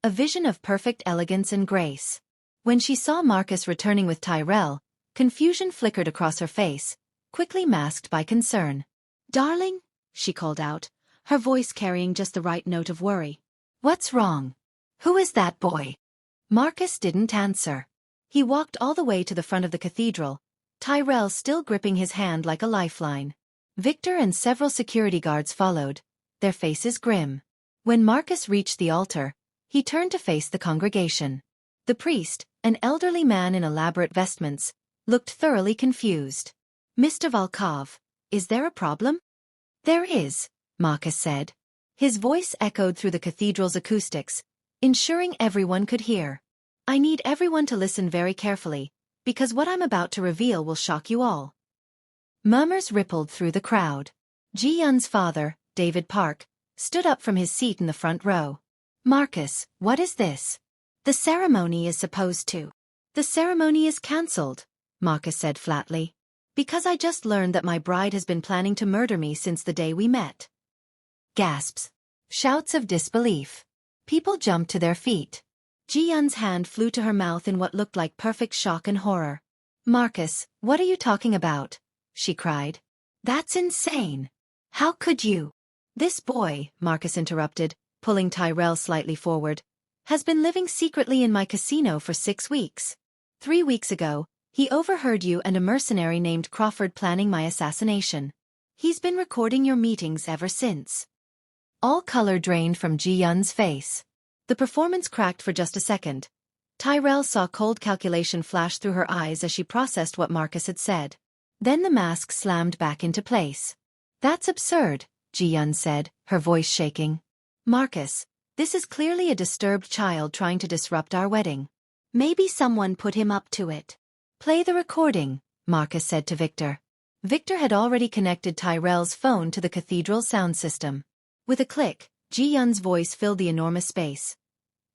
A vision of perfect elegance and grace. When she saw Marcus returning with Tyrell, confusion flickered across her face, quickly masked by concern. "Darling," she called out, her voice carrying just the right note of worry. "What's wrong? Who is that boy?" Marcus didn't answer. He walked all the way to the front of the cathedral, Tyrell still gripping his hand like a lifeline. Victor and several security guards followed, their faces grim. When Marcus reached the altar, he turned to face the congregation. The priest, an elderly man in elaborate vestments, looked thoroughly confused. "Mr. Volkov, is there a problem?" "There is," Marcus said. His voice echoed through the cathedral's acoustics, ensuring everyone could hear. "I need everyone to listen very carefully, because what I'm about to reveal will shock you all." Murmurs rippled through the crowd. Ji-Yeon's father, David Park, stood up from his seat in the front row. "Marcus, what is this? The ceremony is supposed to." "The ceremony is cancelled," Marcus said flatly. "Because I just learned that my bride has been planning to murder me since the day we met." Gasps. Shouts of disbelief. People jumped to their feet. Ji-Yeon's hand flew to her mouth in what looked like perfect shock and horror. "Marcus, what are you talking about?" she cried. "That's insane. How could you?" "This boy," Marcus interrupted, pulling Tyrell slightly forward, "has been living secretly in my casino for 6 weeks. 3 weeks ago, he overheard you and a mercenary named Crawford planning my assassination. He's been recording your meetings ever since." All color drained from Ji-Yeon's face. The performance cracked for just a second. Tyrell saw cold calculation flash through her eyes as she processed what Marcus had said. Then the mask slammed back into place. "That's absurd," Ji-Yeon said, her voice shaking. "Marcus, this is clearly a disturbed child trying to disrupt our wedding. Maybe someone put him up to it." "Play the recording," Marcus said to Victor. Victor had already connected Tyrell's phone to the cathedral's sound system. With a click, Ji-Yeon's voice filled the enormous space.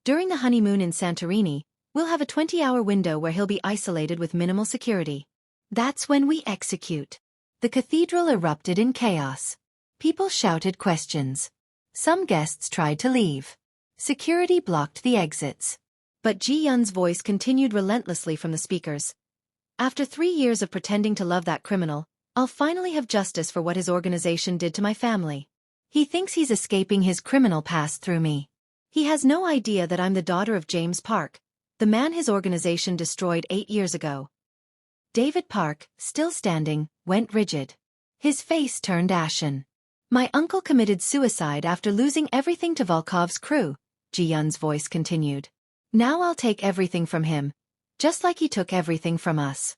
"During the honeymoon in Santorini, we'll have a 20-hour window where he'll be isolated with minimal security. That's when we execute." The cathedral erupted in chaos. People shouted questions. Some guests tried to leave. Security blocked the exits. But Ji-Yeon's voice continued relentlessly from the speakers. "After 3 years of pretending to love that criminal, I'll finally have justice for what his organization did to my family. He thinks he's escaping his criminal past through me. He has no idea that I'm the daughter of James Park, the man his organization destroyed 8 years ago." David Park, still standing, went rigid. His face turned ashen. "My uncle committed suicide after losing everything to Volkov's crew," Ji-Yeon's voice continued. "Now I'll take everything from him, just like he took everything from us."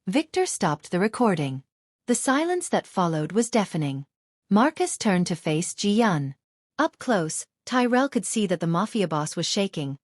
Victor stopped the recording. The silence that followed was deafening. Marcus turned to face Ji-Yeon. Up close, Tyrell could see that the Mafia Boss was shaking.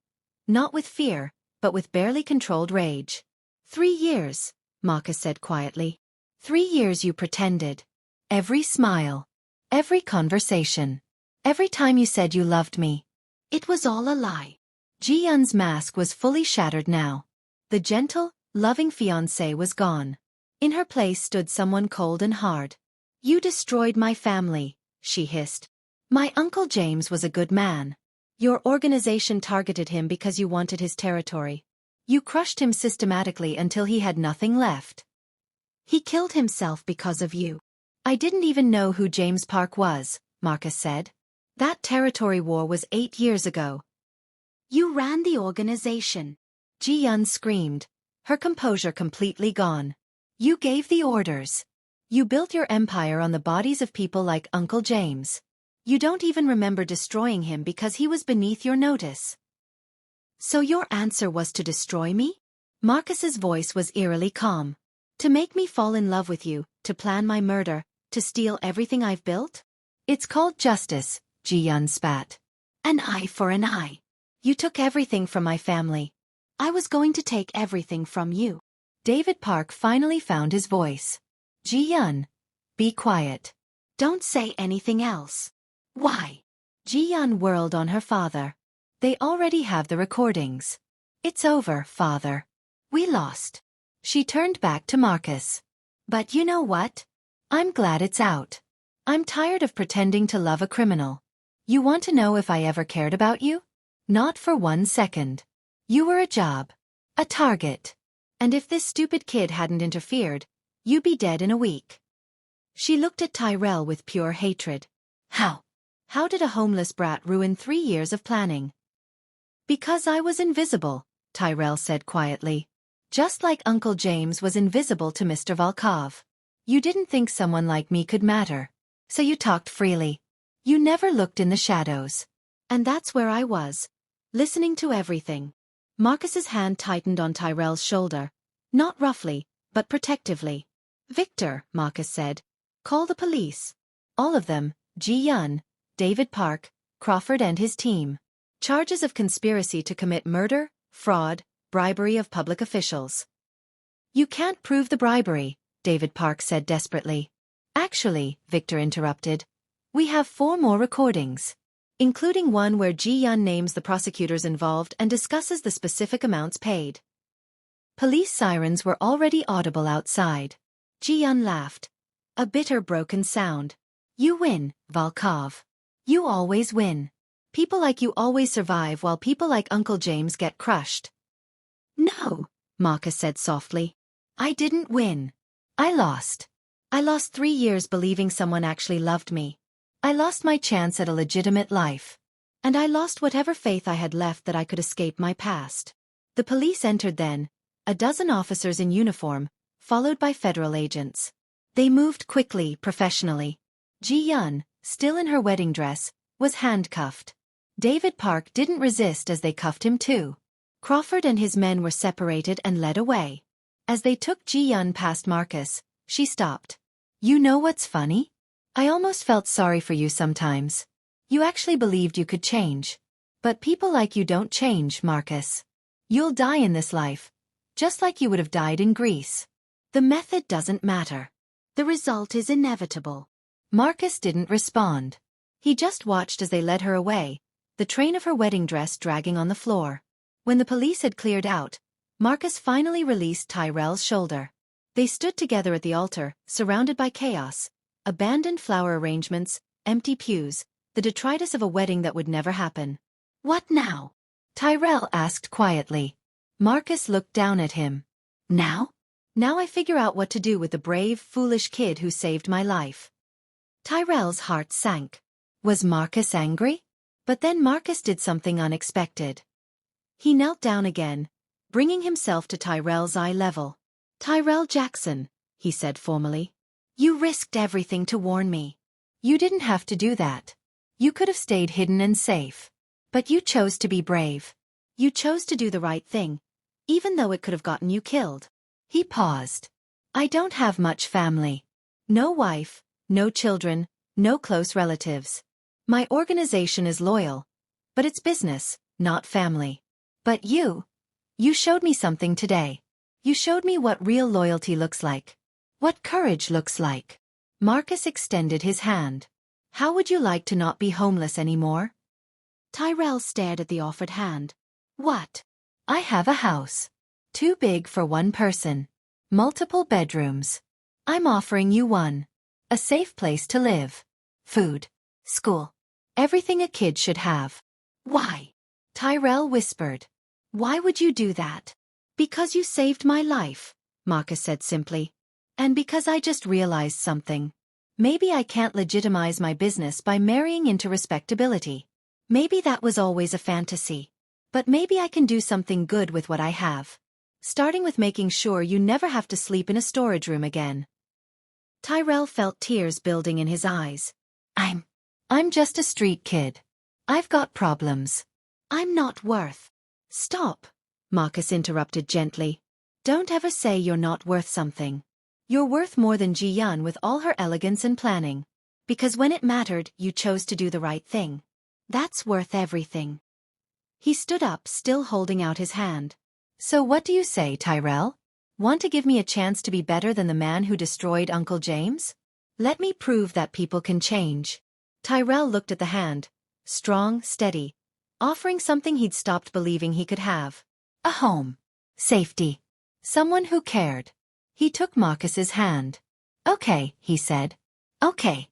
Not with fear, but with barely controlled rage. 3 years, Marcus said quietly. 3 years you pretended. Every smile. Every conversation. Every time you said you loved me. It was all a lie. Ji-Yeon's mask was fully shattered now. The gentle, loving fiancé was gone. In her place stood someone cold and hard. "You destroyed my family," she hissed. "My Uncle James was a good man. Your organization targeted him because you wanted his territory. You crushed him systematically until he had nothing left. He killed himself because of you." "I didn't even know who James Park was," Marcus said. "That territory war was 8 years ago." "You ran the organization," Ji-Yeon screamed, her composure completely gone. "You gave the orders. You built your empire on the bodies of people like Uncle James. You don't even remember destroying him because he was beneath your notice. So your answer was to destroy me?" Marcus's voice was eerily calm. "To make me fall in love with you, to plan my murder, to steal everything I've built? It's called justice," Ji-Yeon spat. "An eye for an eye. You took everything from my family. I was going to take everything from you." David Park finally found his voice. "Ji-Yeon, be quiet. Don't say anything else." "Why?" Ji-Yeon whirled on her father. "They already have the recordings. It's over, father. We lost." She turned back to Marcus. "But you know what? I'm glad it's out. I'm tired of pretending to love a criminal. You want to know if I ever cared about you? Not for 1 second. You were a job. A target. And if this stupid kid hadn't interfered, you'd be dead in a week. She looked at Tyrell with pure hatred. How? How did a homeless brat ruin 3 years of planning? Because I was invisible, Tyrell said quietly. Just like Uncle James was invisible to Mr. Volkov. You didn't think someone like me could matter. So you talked freely. You never looked in the shadows. And that's where I was. Listening to everything. Marcus's hand tightened on Tyrell's shoulder. Not roughly, but protectively. Victor, Marcus said. Call the police. All of them, Ji-Yeon, David Park, Crawford and his team. Charges of conspiracy to commit murder, fraud, bribery of public officials. You can't prove the bribery, David Park said desperately. Actually, Victor interrupted. We have 4 more recordings. Including one where Ji-Yeon names the prosecutors involved and discusses the specific amounts paid. Police sirens were already audible outside. Ji-Yeon laughed. A bitter broken sound. You win, Volkov. You always win. People like you always survive while people like Uncle James get crushed. No, Marcus said softly. I didn't win. I lost. I lost 3 years believing someone actually loved me. I lost my chance at a legitimate life. And I lost whatever faith I had left that I could escape my past. The police entered then, a dozen officers in uniform, followed by federal agents. They moved quickly, professionally. Ji-Yeon, still in her wedding dress, was handcuffed. David Park didn't resist as they cuffed him too. Crawford and his men were separated and led away. As they took Ji-Yeon past Marcus, she stopped. You know what's funny? I almost felt sorry for you sometimes. You actually believed you could change. But people like you don't change, Marcus. You'll die in this life, just like you would have died in Greece. The method doesn't matter. The result is inevitable. Marcus didn't respond. He just watched as they led her away, the train of her wedding dress dragging on the floor. When the police had cleared out, Marcus finally released Tyrell's shoulder. They stood together at the altar, surrounded by chaos. Abandoned flower arrangements, empty pews, the detritus of a wedding that would never happen. What now? Tyrell asked quietly. Marcus looked down at him. Now? Now I figure out what to do with the brave, foolish kid who saved my life. Tyrell's heart sank. Was Marcus angry? But then Marcus did something unexpected. He knelt down again, bringing himself to Tyrell's eye level. Tyrell Jackson, he said formally. You risked everything to warn me. You didn't have to do that. You could have stayed hidden and safe. But you chose to be brave. You chose to do the right thing, even though it could have gotten you killed. He paused. I don't have much family. No wife, no children, no close relatives. My organization is loyal, but it's business, not family. But you showed me something today. You showed me what real loyalty looks like. What courage looks like. Marcus extended his hand. How would you like to not be homeless anymore? Tyrell stared at the offered hand. What? I have a house. Too big for one person. Multiple bedrooms. I'm offering you one. A safe place to live. Food. School. Everything a kid should have. Why? Tyrell whispered. Why would you do that? Because you saved my life, Marcus said simply. And because I just realized something. Maybe I can't legitimize my business by marrying into respectability. Maybe that was always a fantasy. But maybe I can do something good with what I have. Starting with making sure you never have to sleep in a storage room again. Tyrell felt tears building in his eyes. I'm just a street kid. I've got problems. I'm not worth. Stop, Marcus interrupted gently. Don't ever say you're not worth something. You're worth more than Ji-Yeon with all her elegance and planning. Because when it mattered, you chose to do the right thing. That's worth everything. He stood up, still holding out his hand. So what do you say, Tyrell? Want to give me a chance to be better than the man who destroyed Uncle James? Let me prove that people can change. Tyrell looked at the hand, strong, steady, offering something he'd stopped believing he could have. A home. Safety. Someone who cared. He took Marcus's hand. Okay, he said. Okay.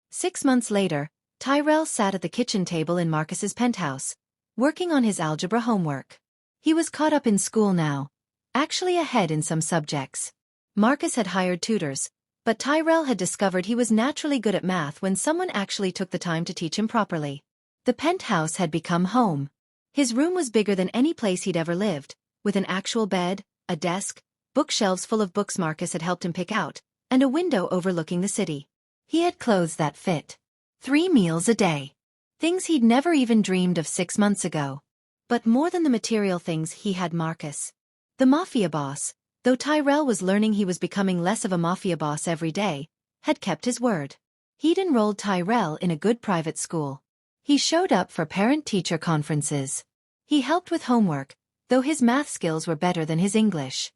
6 months later, Tyrell sat at the kitchen table in Marcus's penthouse, working on his algebra homework. He was caught up in school now, actually ahead in some subjects. Marcus had hired tutors, but Tyrell had discovered he was naturally good at math when someone actually took the time to teach him properly. The penthouse had become home. His room was bigger than any place he'd ever lived, with an actual bed, a desk, bookshelves full of books Marcus had helped him pick out, and a window overlooking the city. He had clothes that fit. 3 meals a day. Things he'd never even dreamed of 6 months ago. But more than the material things, he had Marcus. The Mafia Boss, though Tyrell was learning he was becoming less of a Mafia Boss every day, had kept his word. He'd enrolled Tyrell in a good private school. He showed up for parent-teacher conferences. He helped with homework, though his math skills were better than his English.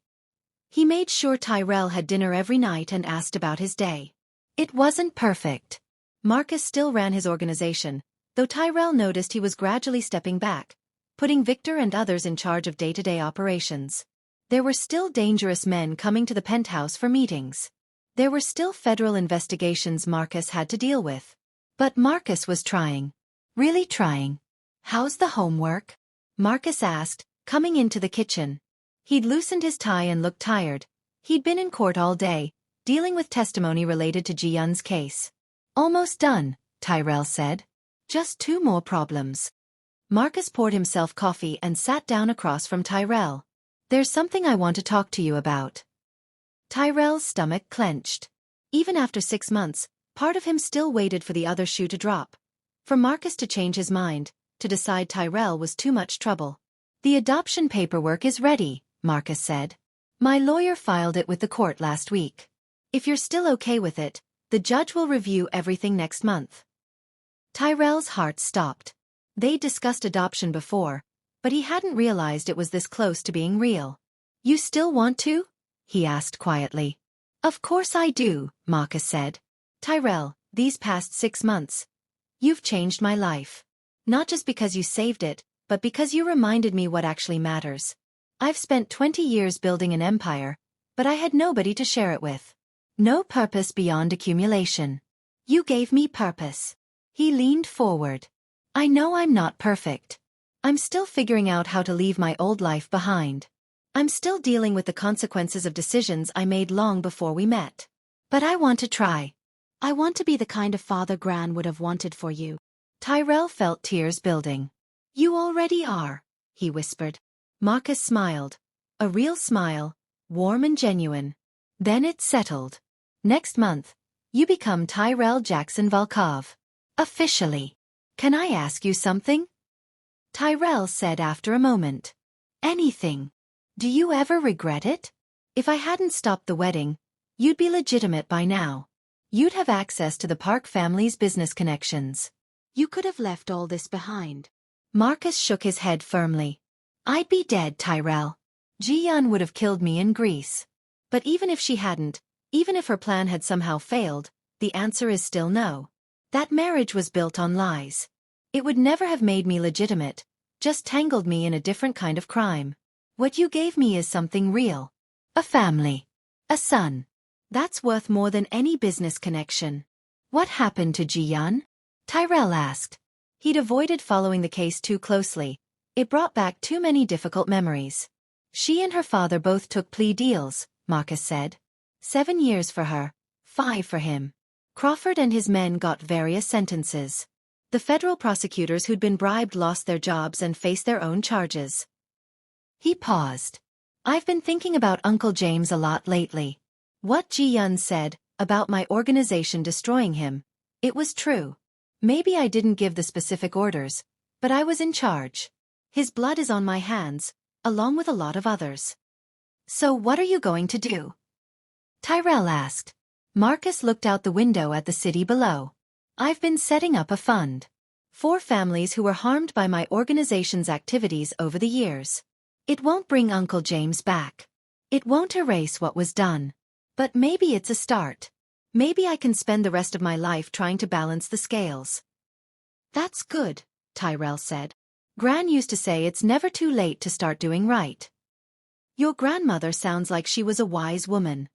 He made sure Tyrell had dinner every night and asked about his day. It wasn't perfect. Marcus still ran his organization, though Tyrell noticed he was gradually stepping back, putting Victor and others in charge of day-to-day operations. There were still dangerous men coming to the penthouse for meetings. There were still federal investigations Marcus had to deal with. But Marcus was trying. Really trying. How's the homework? Marcus asked, coming into the kitchen. He'd loosened his tie and looked tired. He'd been in court all day, dealing with testimony related to Ji-Yeon's case. Almost done, Tyrell said. Just 2 more problems. Marcus poured himself coffee and sat down across from Tyrell. There's something I want to talk to you about. Tyrell's stomach clenched. Even after 6 months, part of him still waited for the other shoe to drop. For Marcus to change his mind, to decide Tyrell was too much trouble. The adoption paperwork is ready, Marcus said. My lawyer filed it with the court last week. If you're still okay with it, the judge will review everything next month. Tyrell's heart stopped. They'd discussed adoption before, but he hadn't realized it was this close to being real. You still want to? He asked quietly. Of course I do, Marcus said. Tyrell, these past 6 months, you've changed my life. Not just because you saved it, but because you reminded me what actually matters. I've spent 20 years building an empire, but I had nobody to share it with. No purpose beyond accumulation. You gave me purpose. He leaned forward. I know I'm not perfect. I'm still figuring out how to leave my old life behind. I'm still dealing with the consequences of decisions I made long before we met. But I want to try. I want to be the kind of father Gran would have wanted for you. Tyrell felt tears building. You already are, he whispered. Marcus smiled. A real smile, warm and genuine. Then it settled. Next month, you become Tyrell Jackson Volkov. Officially. Can I ask you something? Tyrell said after a moment. Anything. Do you ever regret it? If I hadn't stopped the wedding, you'd be legitimate by now. You'd have access to the Park family's business connections. You could have left all this behind. Marcus shook his head firmly. I'd be dead, Tyrell. Ji-Yeon would have killed me in Greece. But even if she hadn't, even if her plan had somehow failed, the answer is still no. That marriage was built on lies. It would never have made me legitimate, just tangled me in a different kind of crime. What you gave me is something real. A family. A son. That's worth more than any business connection. What happened to Ji-Yeon? Tyrell asked. He'd avoided following the case too closely. It brought back too many difficult memories. She and her father both took plea deals, Marcus said. 7 years for her, 5 for him. Crawford and his men got various sentences. The federal prosecutors who'd been bribed lost their jobs and faced their own charges. He paused. I've been thinking about Uncle James a lot lately. What Ji-Yeon said about my organization destroying him, it was true. Maybe I didn't give the specific orders, but I was in charge. His blood is on my hands, along with a lot of others. So what are you going to do? Tyrell asked. Marcus looked out the window at the city below. I've been setting up a fund. 4 families who were harmed by my organization's activities over the years. It won't bring Uncle James back. It won't erase what was done. But maybe it's a start. Maybe I can spend the rest of my life trying to balance the scales. That's good, Tyrell said. Gran used to say it's never too late to start doing right. Your grandmother sounds like she was a wise woman.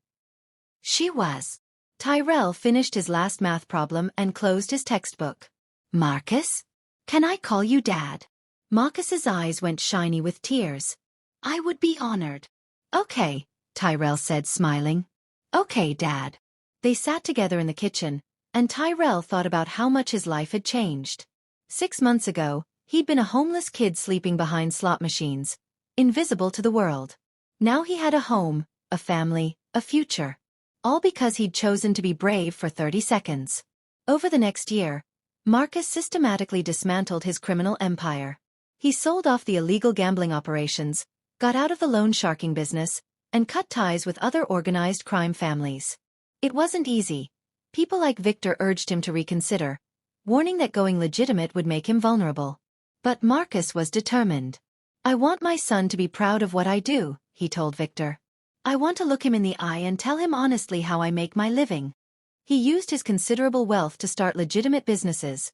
She was. Tyrell finished his last math problem and closed his textbook. Marcus? Can I call you Dad? Marcus's eyes went shiny with tears. I would be honored. Okay, Tyrell said, smiling. Okay, Dad. They sat together in the kitchen, and Tyrell thought about how much his life had changed. 6 months ago, he'd been a homeless kid sleeping behind slot machines, invisible to the world. Now he had a home, a family, a future. All because he'd chosen to be brave for 30 seconds. Over the next year, Marcus systematically dismantled his criminal empire. He sold off the illegal gambling operations, got out of the loan sharking business, and cut ties with other organized crime families. It wasn't easy. People like Victor urged him to reconsider, warning that going legitimate would make him vulnerable. But Marcus was determined. I want my son to be proud of what I do, he told Victor. I want to look him in the eye and tell him honestly how I make my living. He used his considerable wealth to start legitimate businesses.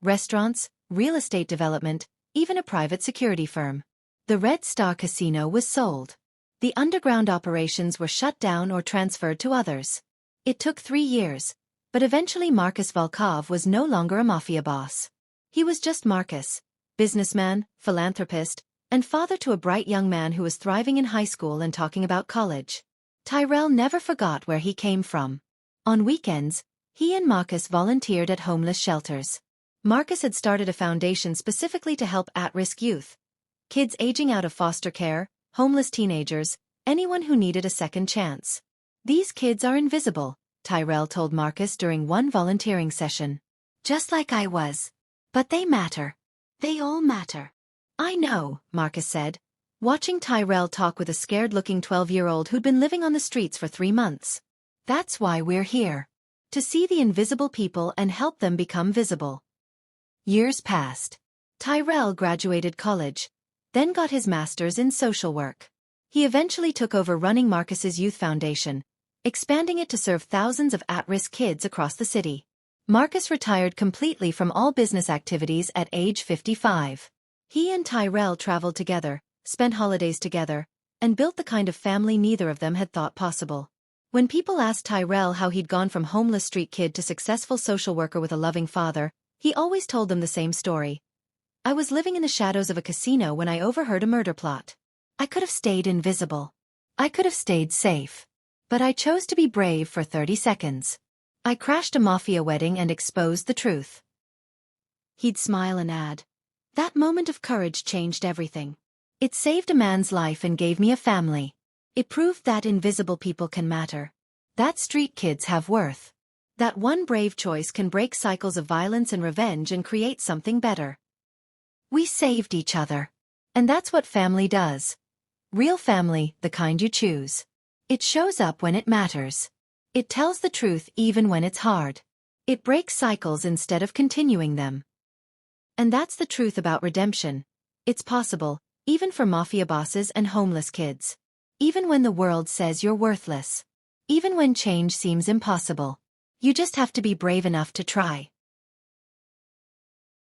Restaurants, real estate development, even a private security firm. The Red Star Casino was sold. The underground operations were shut down or transferred to others. It took 3 years, but eventually Marcus Volkov was no longer a mafia boss. He was just Marcus, businessman, philanthropist, and father to a bright young man who was thriving in high school and talking about college. Tyrell never forgot where he came from. On weekends, he and Marcus volunteered at homeless shelters. Marcus had started a foundation specifically to help at-risk youth, kids aging out of foster care, homeless teenagers, anyone who needed a second chance. These kids are invisible, Tyrell told Marcus during one volunteering session. Just like I was. But they matter. They all matter. I know, Marcus said, watching Tyrell talk with a scared-looking 12-year-old who'd been living on the streets for 3 months. That's why we're here. To see the invisible people and help them become visible. Years passed. Tyrell graduated college, then got his master's in social work. He eventually took over running Marcus's youth foundation, expanding it to serve thousands of at-risk kids across the city. Marcus retired completely from all business activities at age 55. He and Tyrell traveled together, spent holidays together, and built the kind of family neither of them had thought possible. When people asked Tyrell how he'd gone from homeless street kid to successful social worker with a loving father, he always told them the same story. I was living in the shadows of a casino when I overheard a murder plot. I could have stayed invisible. I could have stayed safe. But I chose to be brave for 30 seconds. I crashed a mafia wedding and exposed the truth. He'd smile and add, that moment of courage changed everything. It saved a man's life and gave me a family. It proved that invisible people can matter. That street kids have worth. That one brave choice can break cycles of violence and revenge and create something better. We saved each other. And that's what family does. Real family, the kind you choose. It shows up when it matters. It tells the truth even when it's hard. It breaks cycles instead of continuing them. And that's the truth about redemption. It's possible, even for mafia bosses and homeless kids. Even when the world says you're worthless. Even when change seems impossible. You just have to be brave enough to try.